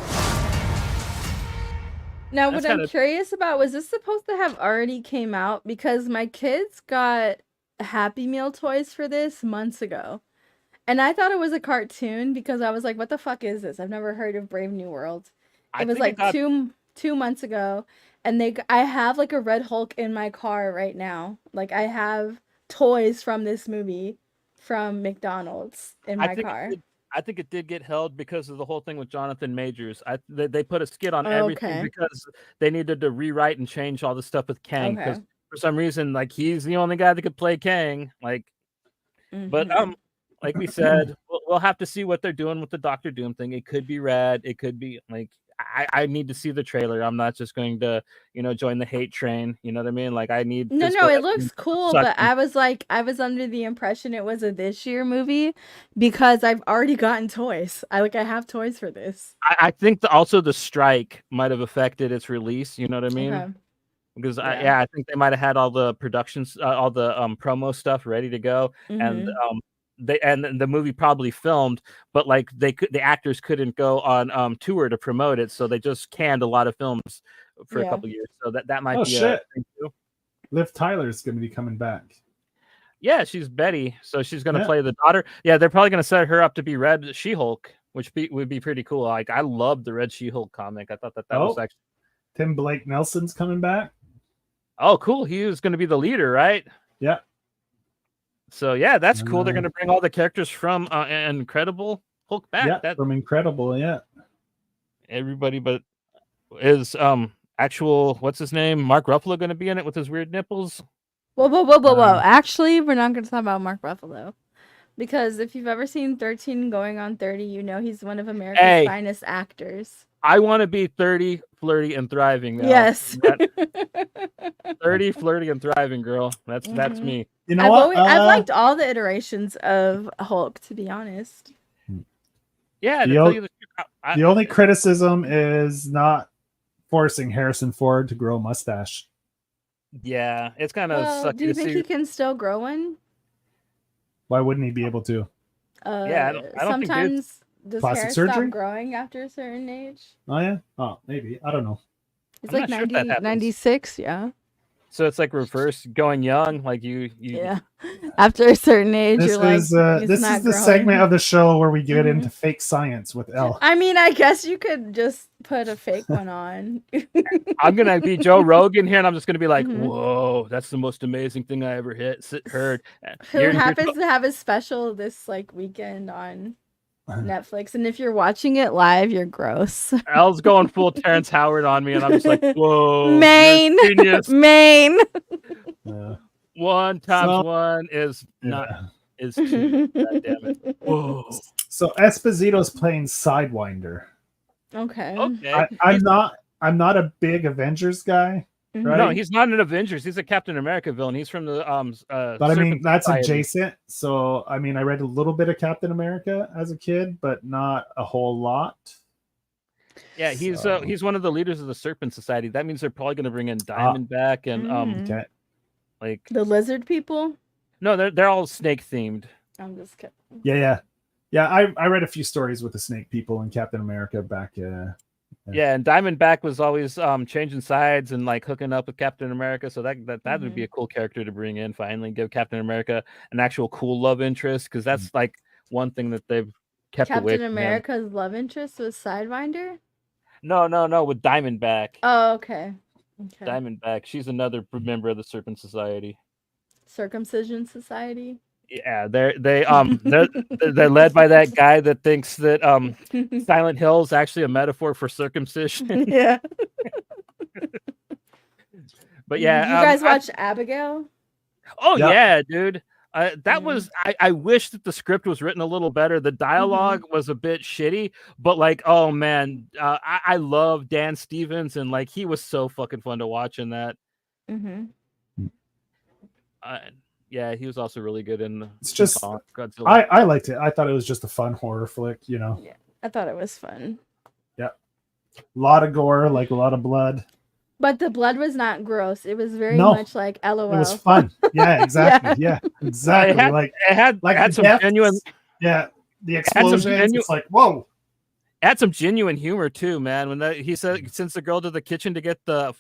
Now, what I'm curious about, was this supposed to have already came out? Because my kids got Happy Meal toys for this months ago. And I thought it was a cartoon because I was like, what the fuck is this? I've never heard of Brave New World. It was like 2 months ago. And I have like a Red Hulk in my car right now. Like I have toys from this movie from McDonald's in my car. I think it did get held because of the whole thing with Jonathan Majors. They put a skit on everything because they needed to rewrite and change all the stuff with Kang. Because for some reason, like he's the only guy that could play Kang. Like, but like we said, we'll have to see what they're doing with the Doctor Doom thing. It could be rad. It could be like I need to see the trailer. I'm not just going to join the hate train. You know what I mean? Like I need. No, it looks cool, but I was under the impression it was a this year movie because I've already gotten toys. I have toys for this. I think also the strike might have affected its release. You know what I mean? Okay. Because I think they might have had all the productions, all the promo stuff ready to go, and the movie probably filmed, but like the actors couldn't go on tour to promote it, so they just canned a lot of films for a couple years. So that might be shit. a thing too. Liv Tyler's going to be coming back. Yeah, she's Betty, so she's going to play the daughter. Yeah, they're probably going to set her up to be Red She-Hulk, which would be pretty cool. Like, I loved the Red She-Hulk comic. I thought that was actually... Tim Blake Nelson's coming back. Oh, cool. He was going to be the leader, right? Yeah. So, yeah, that's cool. They're going to bring all the characters from Incredible Hulk back. Yeah, from Incredible, yeah. Everybody, but is actual, what's his name? Mark Ruffalo going to be in it with his weird nipples? Whoa. Actually, we're not going to talk about Mark Ruffalo. Because if you've ever seen 13 Going on 30, you know he's one of America's finest actors. I want to be 30, flirty, and thriving now. Yes. 30, flirty, and thriving, girl. That's me. You know what? I've liked all the iterations of Hulk, to be honest. Yeah. The only criticism is not forcing Harrison Ford to grow a mustache. Yeah, it's kind of sucky. Do you think he can still grow one? Why wouldn't he be able to? Yeah, I don't sometimes does plastic hair surgery? stop growing after a certain age? Oh yeah. Oh, maybe. I don't know. It's like 96, yeah. So it's like reverse going young, like you. Yeah. After a certain age, This you're like, is the segment of the show where we get into fake science with Elle. I mean, I guess you could just put a fake one on. I'm gonna be Joe Rogan here, and I'm just gonna be like, "Whoa, that's the most amazing thing I ever heard." Who happens to have a special this like weekend on Netflix, and if you're watching it live, you're gross. Elle's going full Terrence Howard on me, and I'm just like, "Whoa, Maine, Maine." 1 times 1 is not is 2. God damn it! Whoa. So Esposito's playing Sidewinder. Okay. I'm not a big Avengers guy. Right? No, he's not an Avengers. He's a Captain America villain. He's from the but I mean that's Society. adjacent. So I mean I read a little bit of Captain America as a kid, but not a whole lot. Yeah, he's one of the leaders of the Serpent Society. That means they're probably going to bring in Diamondback and like the lizard people. No, they're all snake themed. I'm just kidding. Yeah. I read a few stories with the snake people in Captain America back. Yeah, and Diamondback was always changing sides and like hooking up with Captain America. So that would be a cool character to bring in. Finally, give Captain America an actual cool love interest, because that's like one thing that they've kept away Captain from America's love interest was Sidewinder. No, with Diamondback. Oh, okay. Diamondback. She's another member of the Serpent Society. Circumcision Society. Yeah, they're led by that guy that thinks that Silent Hill is actually a metaphor for circumcision. Yeah. But yeah, you guys watch Abigail? Oh yeah, dude. That was I wish that the script was written a little better. The dialogue was a bit shitty, but like, oh man, I love Dan Stevens, and like he was so fucking fun to watch in that. Yeah, he was also really good in. It's just Godzilla. I liked it. I thought it was just a fun horror flick, you know. Yeah, I thought it was fun. Yeah, a lot of gore, like a lot of blood. But the blood was not gross. It was very much like LOL. It was fun. Yeah, exactly. Yeah, exactly. It had some genuine. Yeah, the explosions. It's like whoa. Had some genuine humor too, man. When he said, "Since the girl to the kitchen to get the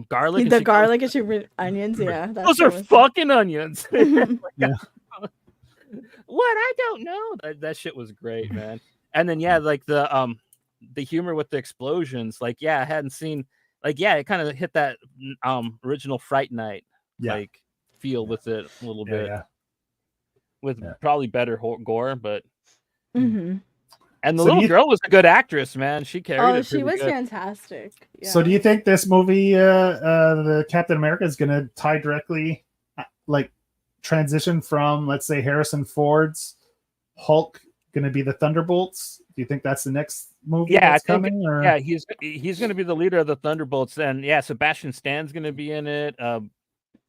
garlic, the garlic and onions, yeah, those are fucking onions." Yeah. What? I don't know. That shit was great, man. And then like the humor with the explosions, like I hadn't seen, like it kind of hit that original Fright Night like feel with it a little bit, with probably better gore, but. And the little girl was a good actress, man. She carried it. Oh, she was good. fantastic. Yeah. So, do you think this movie, the Captain America, is going to tie directly, like, transition from, let's say, Harrison Ford's Hulk, going to be the Thunderbolts? Do you think that's the next movie that's coming? Or? Yeah, he's going to be the leader of the Thunderbolts, and Sebastian Stan's going to be in it. I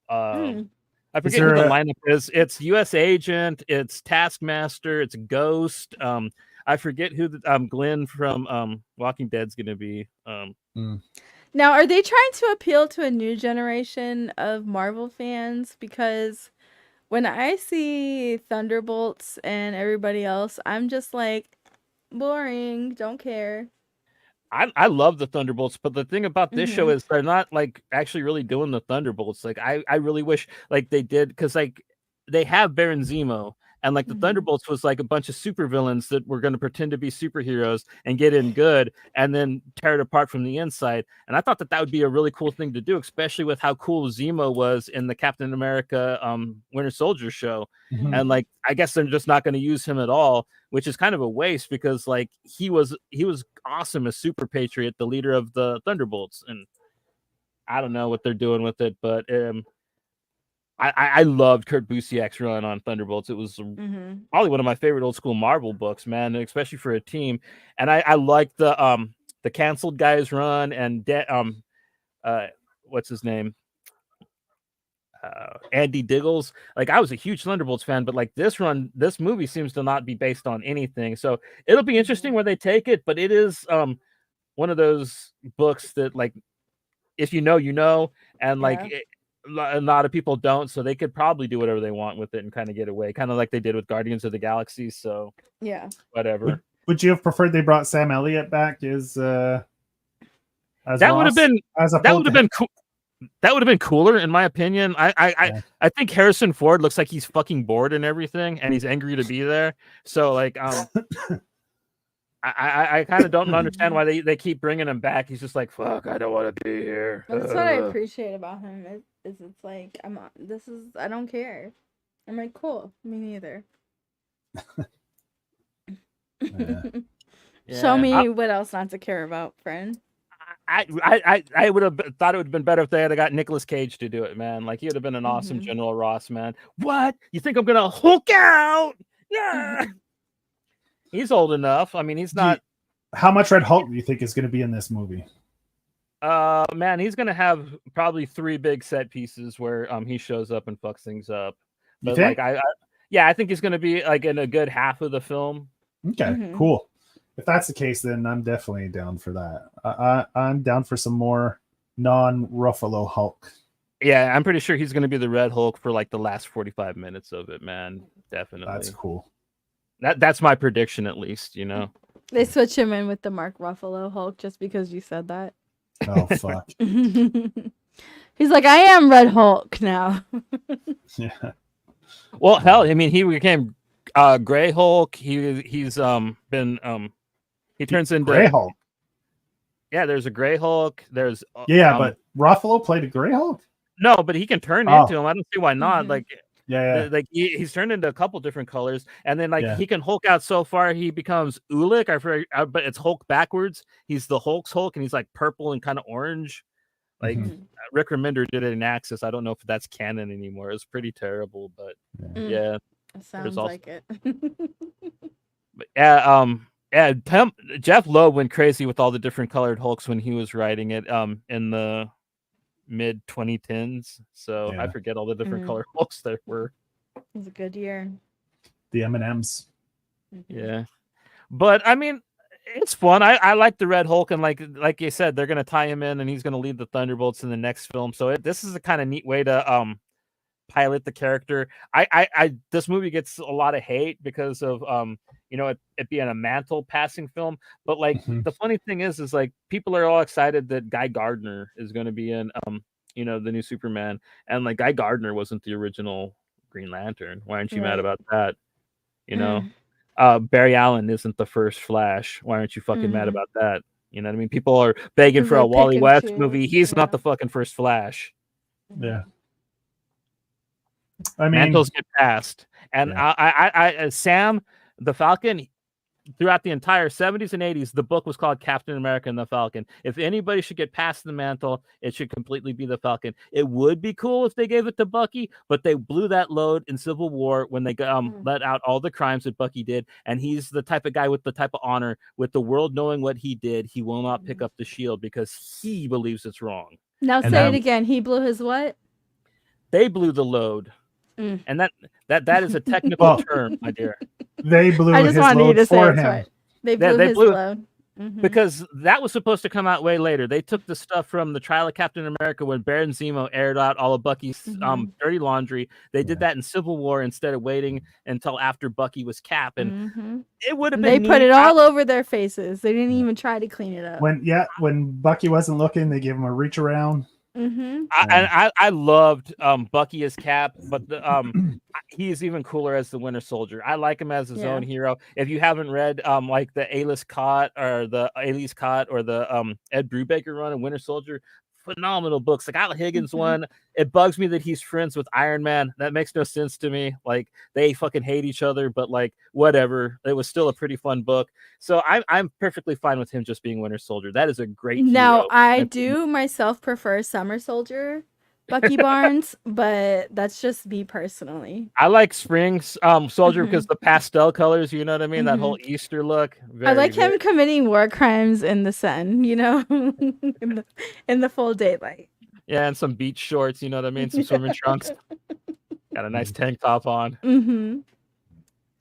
forget who the lineup is. It's U.S. Agent, it's Taskmaster, it's Ghost. I forget who Glenn from Walking Dead's going to be. Now, are they trying to appeal to a new generation of Marvel fans? Because when I see Thunderbolts and everybody else, I'm just like, boring. Don't care. I love the Thunderbolts, but the thing about this show Mhm. is they're not like actually really doing the Thunderbolts. Like I really wish like they did, because like they have Baron Zemo, and like the Mhm. Thunderbolts was like a bunch of supervillains that were going to pretend to be superheroes and get in good and then tear it apart from the inside. And I thought that would be a really cool thing to do, especially with how cool Zemo was in the Captain America Winter Soldier show. Mhm. And like I guess they're just not going to use him at all, which is kind of a waste, because like he was awesome as Super Patriot, the leader of the Thunderbolts. And I don't know what they're doing with it, but I loved Kurt Busiek's run on Thunderbolts. It was Mhm. probably one of my favorite old school Marvel books, man, especially for a team. And I like the canceled guys run, and what's his name? Andy Diggles. Like I was a huge Thunderbolts fan, but like this movie seems to not be based on anything. So it'll be interesting where they take it, but it is one of those books that like if you know, and like a lot of people don't, so they could probably do whatever they want with it and kind of get away, kind of like they did with Guardians of the Galaxy. So yeah, whatever. Would you have preferred they brought Sam Elliott back as that would have been cool. That would have been cooler, in my opinion. I think Harrison Ford looks like he's fucking bored and everything, and he's angry to be there. So like, I kind of don't understand why they keep bringing him back. He's just like, fuck, I don't want to be here. But that's what I appreciate about him. Is it's like I don't care. I'm like, cool. Me neither. Show me what else not to care about, friend. I would have thought it would have been better if they had got Nicolas Cage to do it, man. Like he would have been an awesome General Ross, man. What? You think I'm gonna Hulk out? Yeah. He's old enough. I mean, he's not. How much Red Hulk do you think is going to be in this movie? Man, he's gonna have probably 3 big set pieces where he shows up and fucks things up. But like I think he's gonna be like in a good half of the film. Okay, cool. If that's the case, then I'm definitely down for that. I'm down for some more non-Ruffalo Hulk. Yeah, I'm pretty sure he's gonna be the Red Hulk for like the last 45 minutes of it, man. Definitely. That's cool. That's my prediction, at least, you know. They switch him in with the Mark Ruffalo Hulk just because you said that. Oh fuck. He's like, I am Red Hulk now. Yeah. Well, hell, I mean, he became Gray Hulk. He's been he turns into Gray Hulk. Yeah, there's a Gray Hulk. There's but Ruffalo played a Gray Hulk. No, but he can turn into him. I don't see why not. Like. Yeah. Like he's turned into a couple different colors, and then like he can Hulk out so far he becomes Ulick. I forget, but it's Hulk backwards. He's the Hulk's Hulk, and he's like purple and kind of orange. Like Rick Remender did it in Axis. I don't know if that's canon anymore. It's pretty terrible, but yeah, it sounds like it. But Jeff Loeb went crazy with all the different colored Hulks when he was writing it. In the mid 2010s, so I forget all the different color Hulks there were. It was a good year. The M&Ms. Yeah, but I mean, it's fun. I like the Red Hulk, and like you said, they're gonna tie him in, and he's gonna lead the Thunderbolts in the next film. So this is a kind of neat way to pilot the character. This movie gets a lot of hate because of it being a mantle passing film, but like the funny thing is like people are all excited that Guy Gardner is going to be in the new Superman, and like Guy Gardner wasn't the original Green Lantern. Why aren't you mad about that? Barry Allen isn't the first Flash. Why aren't you fucking mad about that? You know what I mean? People are begging for a Wally West movie. He's not the fucking first Flash. Yeah. I mean, mantles get passed, and I Sam the Falcon, throughout the entire 70s and 80s, the book was called Captain America and the Falcon. If anybody should get past the mantle, it should completely be the Falcon. It would be cool if they gave it to Bucky, but they blew that load in Civil War when they let out all the crimes that Bucky did, and he's the type of guy with the type of honor, with the world knowing what he did, he will not pick up the shield because he believes it's wrong. Now say it again. He blew his what? They blew the load. And that is a technical term, my dear. They blew his load for him. Right. They blew his load. because that was supposed to come out way later. They took the stuff from the Trial of Captain America when Baron Zemo aired out all of Bucky's dirty laundry. They did that in Civil War instead of waiting until after Bucky was Cap, and it would have been. They put it all over their faces. They didn't even try to clean it up. When Bucky wasn't looking, they gave him a reach around. I loved Bucky as Cap, but he is even cooler as the Winter Soldier. I like him as his own hero. If you haven't read like the Alice Cott or the Ed Brubaker run of Winter Soldier, phenomenal books. Like Al Higgins one, it bugs me that he's friends with Iron Man. That makes no sense to me. Like they fucking hate each other, but like whatever. It was still a pretty fun book. So I'm perfectly fine with him just being Winter Soldier. That is a great Now hero. I do myself prefer Summer Soldier, Bucky Barnes, but that's just me personally. I like Spring Soldier because the pastel colors, you know what I mean? That whole Easter look. I like him committing war crimes in the sun, you know, in the full daylight. Yeah, and some beach shorts, you know what I mean? Some swimming trunks. Got a nice tank top on.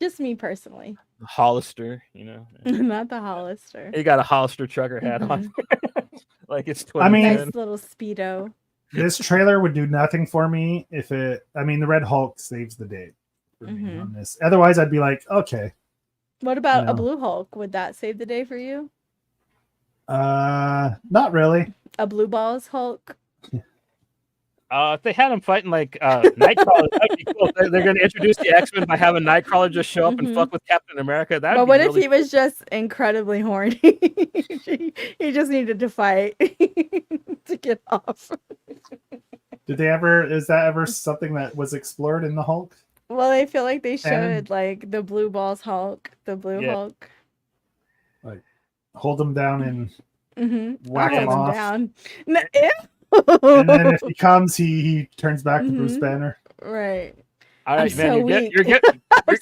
Just me personally. Hollister, you know. Not the Hollister. He got a Hollister trucker hat on. Like it's 20. I mean, nice little Speedo. This trailer would do nothing for me if the Red Hulk saves the day for me on this. Otherwise, I'd be like, okay. What about a Blue Hulk? Would that save the day for you? Not really. A Blue Balls Hulk? If they had him fighting like Nightcrawler, that'd be cool. They're going to introduce the X-Men by having Nightcrawler just show up and fuck with Captain America. But what if he was just incredibly horny? He just needed to fight to get off. Is that ever something that was explored in the Hulk? Well, I feel like they showed like the Blue Balls Hulk, the Blue Hulk. Like hold him down and whack him off. Down. And then if he comes, he turns back to Bruce Banner. Right. All right, I'm man.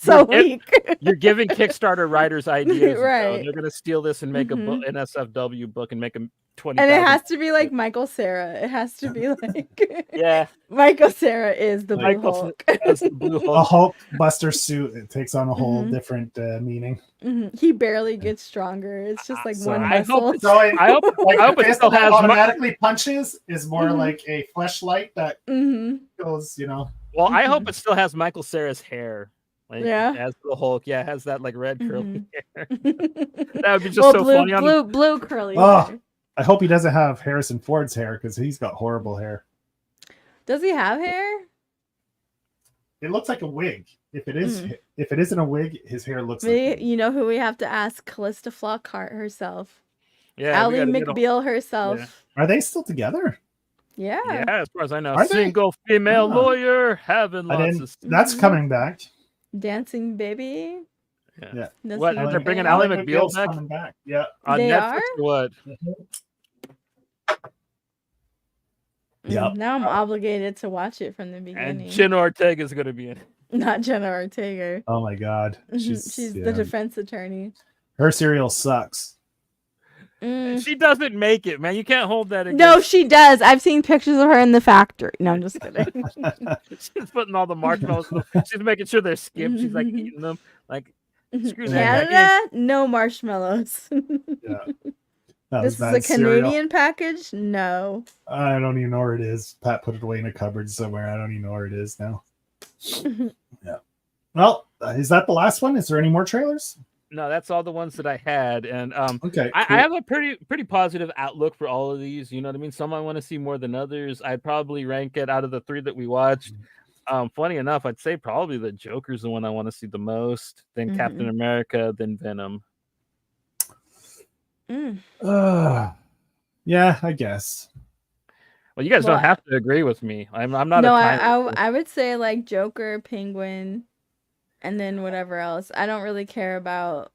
so weak. You're giving Kickstarter writers ideas. Right. So they're gonna steal this and make a book, an SFW book, and make them 20. And it has to be like Michael Cera. It has to be like Michael Cera is the Blue Hulk. A Hulk Buster suit. It takes on a whole different meaning. He barely gets stronger. It's just like one muscle. I hope it still has automatically punches is more like a fleshlight that goes, you know. Well, I hope it still has Michael Cera's hair. Like, yeah, as the Hulk, it has that like red curly hair. That would be just so funny. Blue curly hair. I hope he doesn't have Harrison Ford's hair because he's got horrible hair. Does he have hair? It looks like a wig. If it isn't a wig, his hair looks like. You know who we have to ask? Callista Flockhart herself. Yeah, Ally McBeal herself. Yeah. Are they still together? Yeah. Yeah, as far as I know. Single female lawyer having lots of. That's coming back. Dancing Baby. Yeah. What? They're bringing Ally McBeal back? Coming back. Yeah. On they Netflix are? or what? Yeah. Now I'm obligated to watch it from the beginning. And Jenna Ortega is going to be in it. Not Jenna Ortega. Oh my God. She's the defense attorney. Her cereal sucks. She doesn't make it, man. You can't hold that against. No, she does. I've seen pictures of her in the factory. No, I'm just kidding. She's putting all the marshmallows. She's making sure they're skipped. She's like eating them. Like, screw that. Canada, no marshmallows. Yeah. This is a Canadian package? No. I don't even know where it is. Pat put it away in a cupboard somewhere. I don't even know where it is now. Yeah. Well, is that the last one? Is there any more trailers? No, that's all the ones that I had, and okay, I have a pretty positive outlook for all of these. You know what I mean? Some I want to see more than others. I'd probably rank it out of the 3 that we watched. Funny enough, I'd say probably the Joker's the one I want to see the most. Then Captain America, then Venom. Yeah, I guess. Well, you guys don't have to agree with me. I'm not. No, I would say like Joker, Penguin. And then whatever else. I don't really care about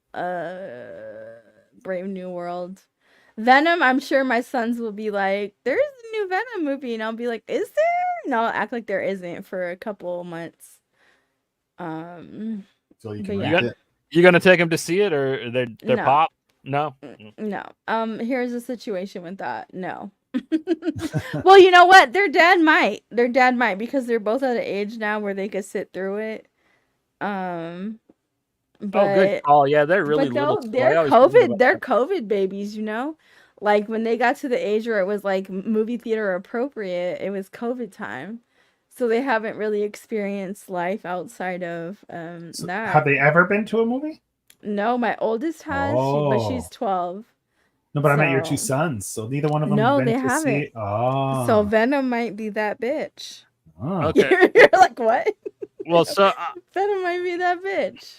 Brave New World. Venom, I'm sure my sons will be like, there's a new Venom movie. And I'll be like, is there? And I'll act like there isn't for a couple months. So you can you gonna take them to see it, or they're no. pop? No. No. Here's the situation with that. No. Well, you know what? Their dad might. Because they're both at an age now where they could sit through it. But Oh, good call. Yeah, they're really little. Too. I they're always forget COVID. about They're that. COVID babies. Like when they got to the age where it was like movie theater appropriate, it was COVID time. So they haven't really experienced life outside of So that. have they ever been to a movie? No, my oldest has, but she's Oh. 12. No, but I meant your two So sons. So neither one of them no, been they to haven't. see. Oh. So Venom might be that bitch. Oh. Okay. You're like, what? Well, so Venom might be that bitch.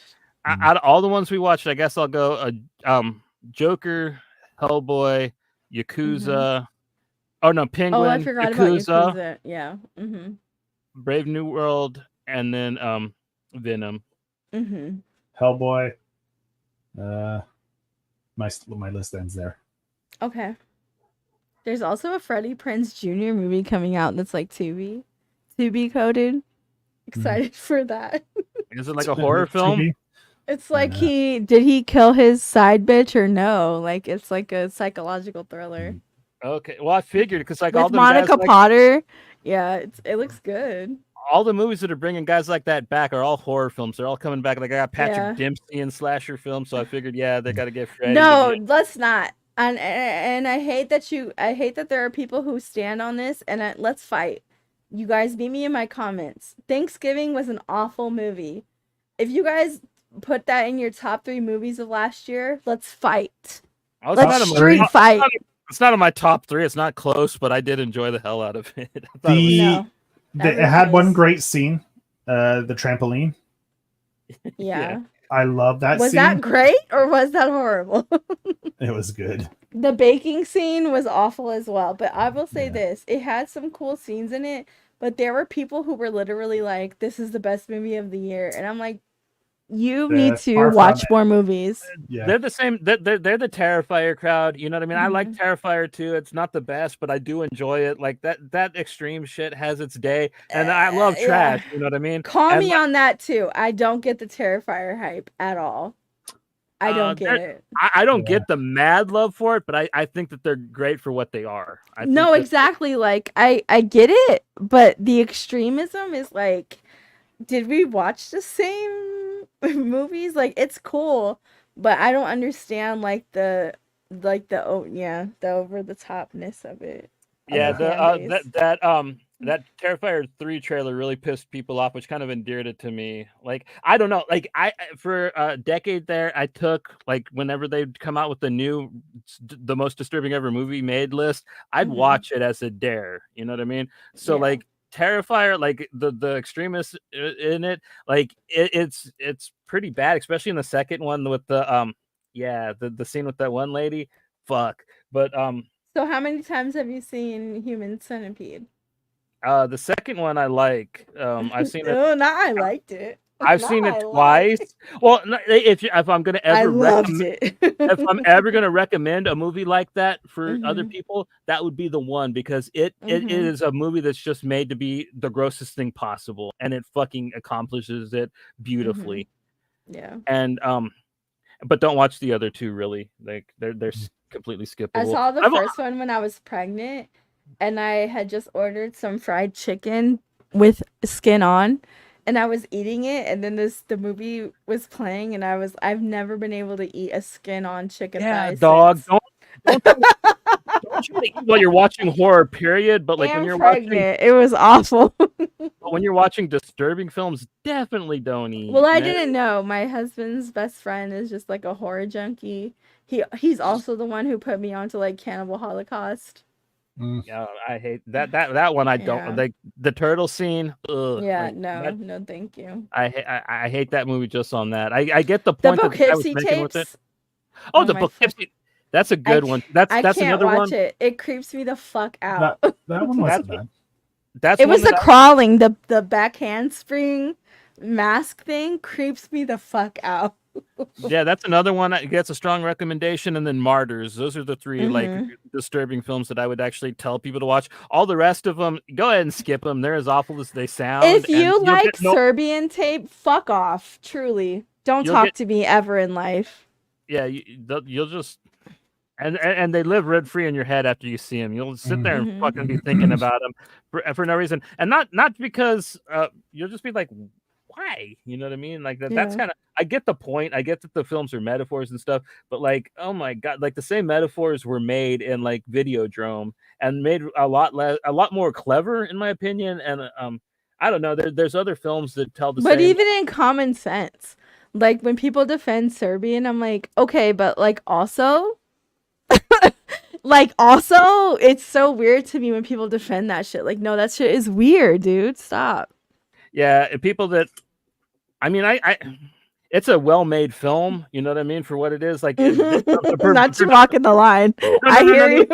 out of all the ones we watched, I guess I'll go Joker, Hellboy, Yakuza. Oh no, Oh, I Penguin, forgot about Yakuza, Yakuza. Yeah. Brave New World, and then Venom. Hellboy. My list ends there. Okay. There's also a Freddie Prinze Jr. movie coming out that's like to be coded. Excited for that. Is it like a horror film? It's like did he kill his side bitch or no? Like it's like a psychological thriller. Okay, well I figured because like With all the Monica guys, like, Potter. Yeah, it looks good. all the movies that are bringing guys like that back are all horror films. They're all coming back. Like I got Patrick Yeah. Dempsey in slasher films, so I figured they got to get Freddy. No, let's not. And I hate that there are people who stand on this and let's fight. You guys beat me in my comments. Thanksgiving was an awful movie. If you guys put that in your top 3 movies of last year, let's fight. Let's street fight. It's not in my top 3. It's not close, but I did enjoy the hell out of it. It had one great scene, the trampoline. Yeah. I love that Was scene. that great or was that horrible? It was good. The baking scene was awful as well, but I will say this, it had some cool scenes in it, but there were people who were literally like, this is the best movie of the year. And I'm like, you need to watch more movies. They're the same. They're the Terrifier crowd. You know what I mean? I like Terrifier too. It's not the best, but I do enjoy it. Like that extreme shit has its day, and I love trash. You know what I mean? Call me on that too. I don't get the Terrifier hype at all. I don't get it. I don't get the mad love for it, but I think that they're great for what they are. No, exactly. Like I get it, but the extremism is like, did we watch the same movies? Like it's cool, but I don't understand the over the topness of it. Yeah, that Terrifier 3 trailer really pissed people off, which kind of endeared it to me. Like I don't know, like I for a decade there, I took like whenever they'd come out with the most disturbing ever movie made list, I'd watch it as a dare. You know what I mean? So like Terrifier, like the extremists in it, like it's pretty bad, especially in the second one with the scene with that one lady. Fuck, but So how many times have you seen Human Centipede? The second one I like. I've seen it. No, not I liked it. I've seen it twice. Well, if I'm gonna ever if I'm ever gonna recommend a movie like that for other people, that would be the one because it is a movie that's just made to be the grossest thing possible, and it fucking accomplishes it beautifully. Yeah. And but don't watch the other two. Really, like they're completely skippable. I saw the first one when I was pregnant, and I had just ordered some fried chicken with skin on. And I was eating it, and then the movie was playing, and I've never been able to eat a skin on chicken thigh. Dog. Don't try to eat while you're watching horror, period. But like when you're pregnant, it was awful. But when you're watching disturbing films, definitely don't eat. Well, I didn't know. My husband's best friend is just like a horror junkie. He's also the one who put me onto like Cannibal Holocaust. Yeah, I hate that one. I don't like the turtle scene. Ugh, yeah, like, no, thank you. I hate that movie just on that. I get the point the that I was making with it. Oh, the Poughkeepsie. That's a good one. That's another one. It creeps me the fuck out. That one wasn't bad. It was the crawling, the back handspring mask thing creeps me the fuck out. Yeah, that's another one that gets a strong recommendation, and then Martyrs. Those are the 3 like disturbing films that I would actually tell people to watch. All the rest of them, go ahead and skip them. They're as awful as they sound. If you like Serbian tape, fuck off. Truly, don't talk to me ever in life. Yeah, you'll just and they live rent free in your head after you see them. You'll sit there and fucking be thinking about them for no reason, and not because you'll just be like, why? You know what I mean? Like that's Yeah. kind of, I get the point. I get that the films are metaphors and stuff, but like, oh my god, like the same metaphors were made in like Videodrome and made a lot more clever, in my opinion. And I don't know. There's other films that tell the But same. even in Common Sense, like when people defend Serbian, I'm like, okay, but like also, it's so weird to me when people defend that shit. Like, no, that shit is weird, dude. Stop. Yeah, and people that, I mean, I it's a well-made film. You know what I mean, for what it is. Like, Not you walking the line. I hear you.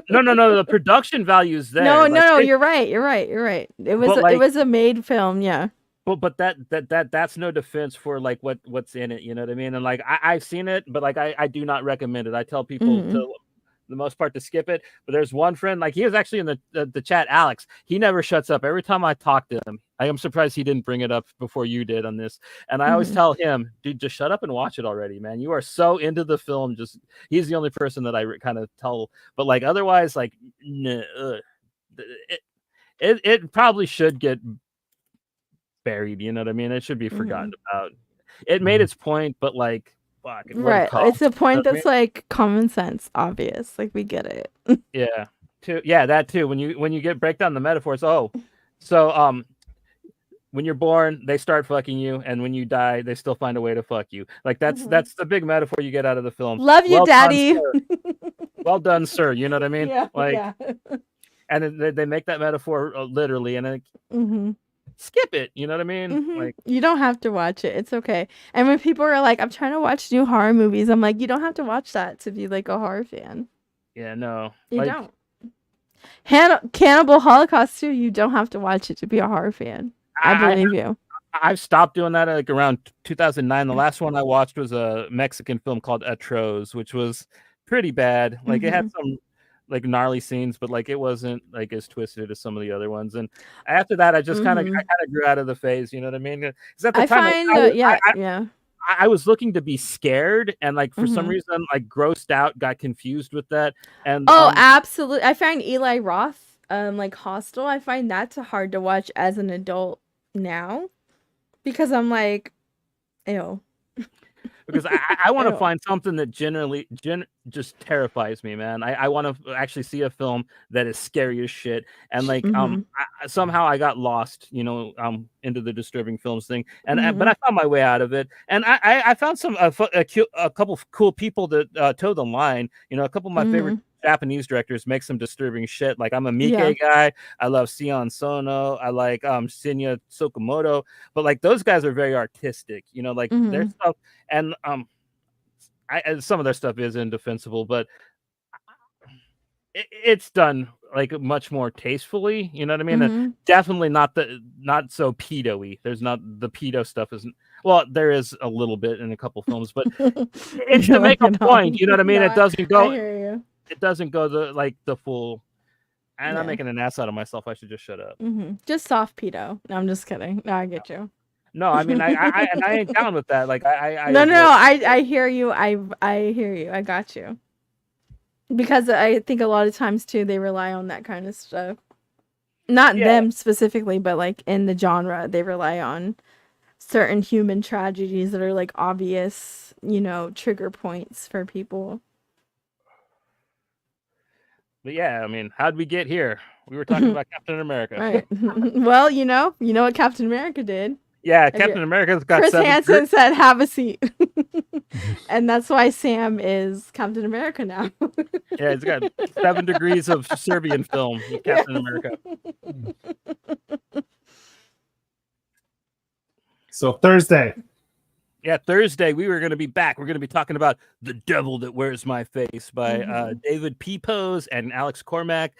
No. The production value is there. No, Like, you're right. It was But, it was a made film, yeah. But that's no defense for like what's in it. You know what I mean? And like I've seen it, but like I do not recommend it. I tell people to the most part to skip it. But there's one friend, like he was actually in the chat, Alex. He never shuts up. Every time I talk to him, I am surprised he didn't bring it up before you did on this. And I always tell him, dude, just shut up and watch it already, man. You are so into the film. Just he's the only person that I kind of tell. But like otherwise, like it probably should get buried. You know what I mean? It should be forgotten about. It made its point, but like. Fuck, Right. It's a point that's like common sense, obvious. Like we get it. Yeah. That too. When you break down the metaphors, so when you're born, they start fucking you, and when you die, they still find a way to fuck you. Like that's the big metaphor you get out of the film. Love you, Daddy. Well done, sir. You know what I mean? Yeah. Like, yeah. And they make that metaphor literally, and skip it. You know what I mean? Like, you don't have to watch it. It's okay. And when people are like, I'm trying to watch new horror movies, I'm like, you don't have to watch that to be like a horror fan. Yeah, no. You don't. Cannibal Holocaust too, you don't have to watch it to be a horror fan. I believe you. I've stopped doing that like around 2009. The last one I watched was a Mexican film called Atroz, which was pretty bad. Like it had some like gnarly scenes, but like it wasn't like as twisted as some of the other ones. And after that, I just kind of grew out of the phase. You know what I mean? Because at the time, I was looking to be scared, and like for some reason, like grossed out, got confused with that. And absolutely, I find Eli Roth, like Hostel. I find that hard to watch as an adult now, because I'm like, ew. Because I want to find something that just terrifies me, man. I want to actually see a film that is scary as shit. And like somehow I got lost, into the disturbing films thing. And but I found my way out of it. And I found a couple of cool people that toe the line. A couple of my favorite Japanese directors make some disturbing shit. Like I'm a Miike guy. I love Sion Sono. I like Shinya Tsukamoto. But like those guys are very artistic. Like their stuff. And some of their stuff is indefensible, but it's done like much more tastefully. You know what I mean? And definitely not so pedo-y. There's not the pedo stuff isn't. Well, there is a little bit in a couple films, but it's to make a point. You know what I mean? It doesn't go. I hear you. It doesn't go the full. And I'm making an ass out of myself. I should just shut up. Just soft pedo. No, I'm just kidding. No, I get you. No, I mean I ain't down with that. Like I hear you. I hear you. I got you. Because I think a lot of times too they rely on that kind of stuff. Not them specifically, but like in the genre, they rely on certain human tragedies that are like obvious, trigger points for people. But yeah, I mean, how'd we get here? We were talking about Captain America. Right. Well, you know what Captain America did. Yeah, Captain America's got Chris Hansen said, "Have a seat," and that's why Sam is Captain America now. Yeah, he's got 7 degrees of Serbian film with Captain America. So Thursday. Yeah, Thursday we were going to be back. We're going to be talking about The Devil That Wears My Face by David P. Pose and Alex Cormack.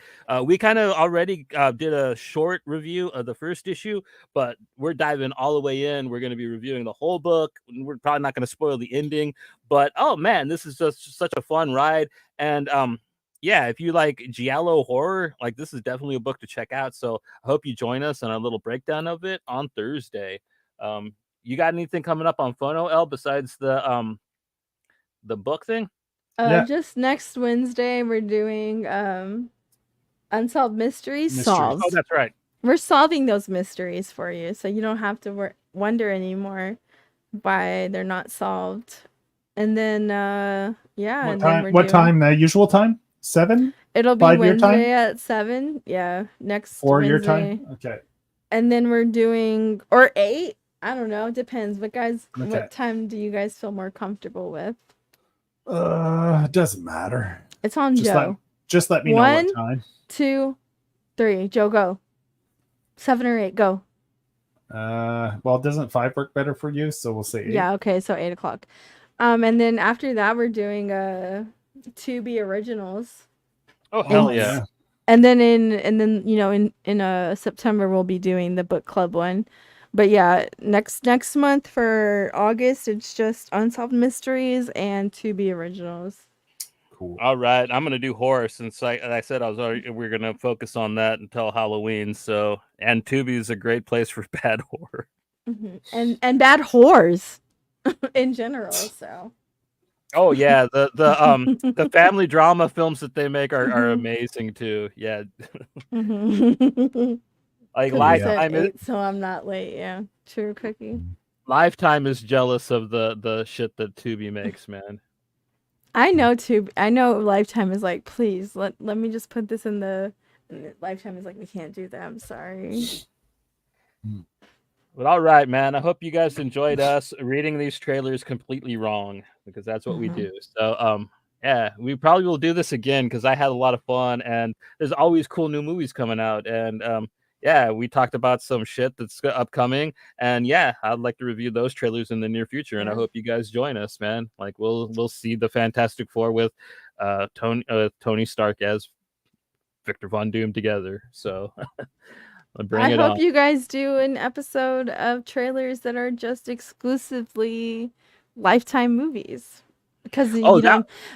We kind of already did a short review of the first issue, but we're diving all the way in. We're going to be reviewing the whole book. We're probably not going to spoil the ending, but oh man, this is just such a fun ride. And yeah, if you like giallo horror, like this is definitely a book to check out. So I hope you join us on a little breakdown of it on Thursday. You got anything coming up on Phono, El, besides the book thing? Just next Wednesday we're doing Unsolved Mysteries Solved. Oh, that's right. we're solving those mysteries for you, so you don't have to wonder anymore why they're not solved. And then yeah, and then What time? The usual time? 7? It'll be 5-year time? Wednesday at 7. Yeah, next 4-year Wednesday. time? Okay. And then we're doing, or 8. I don't know. Depends. But guys, Okay. what time do you guys feel more comfortable with? It doesn't matter. It's on Joe. Just let me know what time. 2, 3. Joe, go. 7 or 8, go. Well, doesn't 5 work better for you? So we'll say 8. Yeah, okay, so 8 o'clock. And then after that, we're doing Tubi originals. Oh hell yeah! And then in September we'll be doing the book club one. But yeah, next month for August, it's just Unsolved Mysteries and Tubi originals. Cool. All right, I'm gonna do horror since I said we're gonna focus on that until Halloween. So, and Tubi is a great place for bad horror. And bad whores in general. So. Oh yeah, the family drama films that they make are amazing too. Yeah. Like Lifetime is, so I'm not late. Yeah, true, Cookie. Lifetime is jealous of the shit that Tubi makes, man. I know I know Lifetime is like, please let me just put this in the. And Lifetime is like, we can't do that. I'm sorry. But all right, man. I hope you guys enjoyed us reading these trailers completely wrong, because that's what we do. So yeah, we probably will do this again because I had a lot of fun, and there's always cool new movies coming out. And yeah, we talked about some shit that's upcoming, and yeah, I'd like to review those trailers in the near future. And I hope you guys join us, man. Like we'll see the Fantastic Four with Tony Stark as Victor Von Doom together. So I hope you guys do an episode of trailers that are just exclusively Lifetime movies. Because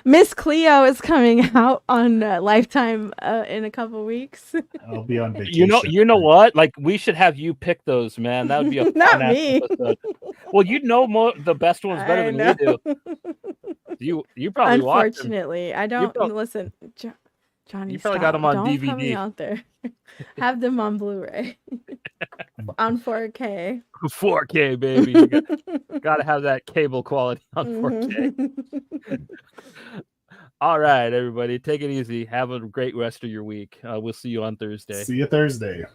Miss Cleo is coming out on Lifetime in a couple weeks. I'll be on vacation. You know what? Like we should have you pick those, man. That would be a fun Not me. episode. Well, you know the best ones better than we do. You probably watch them. Unfortunately, I don't listen. Johnny, you probably got them on don't DVD. Put me out there. Have them on Blu-ray on 4K. 4K, baby. You gotta have that cable quality on 4K. All right, everybody, take it easy. Have a great rest of your week. We'll see you on Thursday. See you Thursday.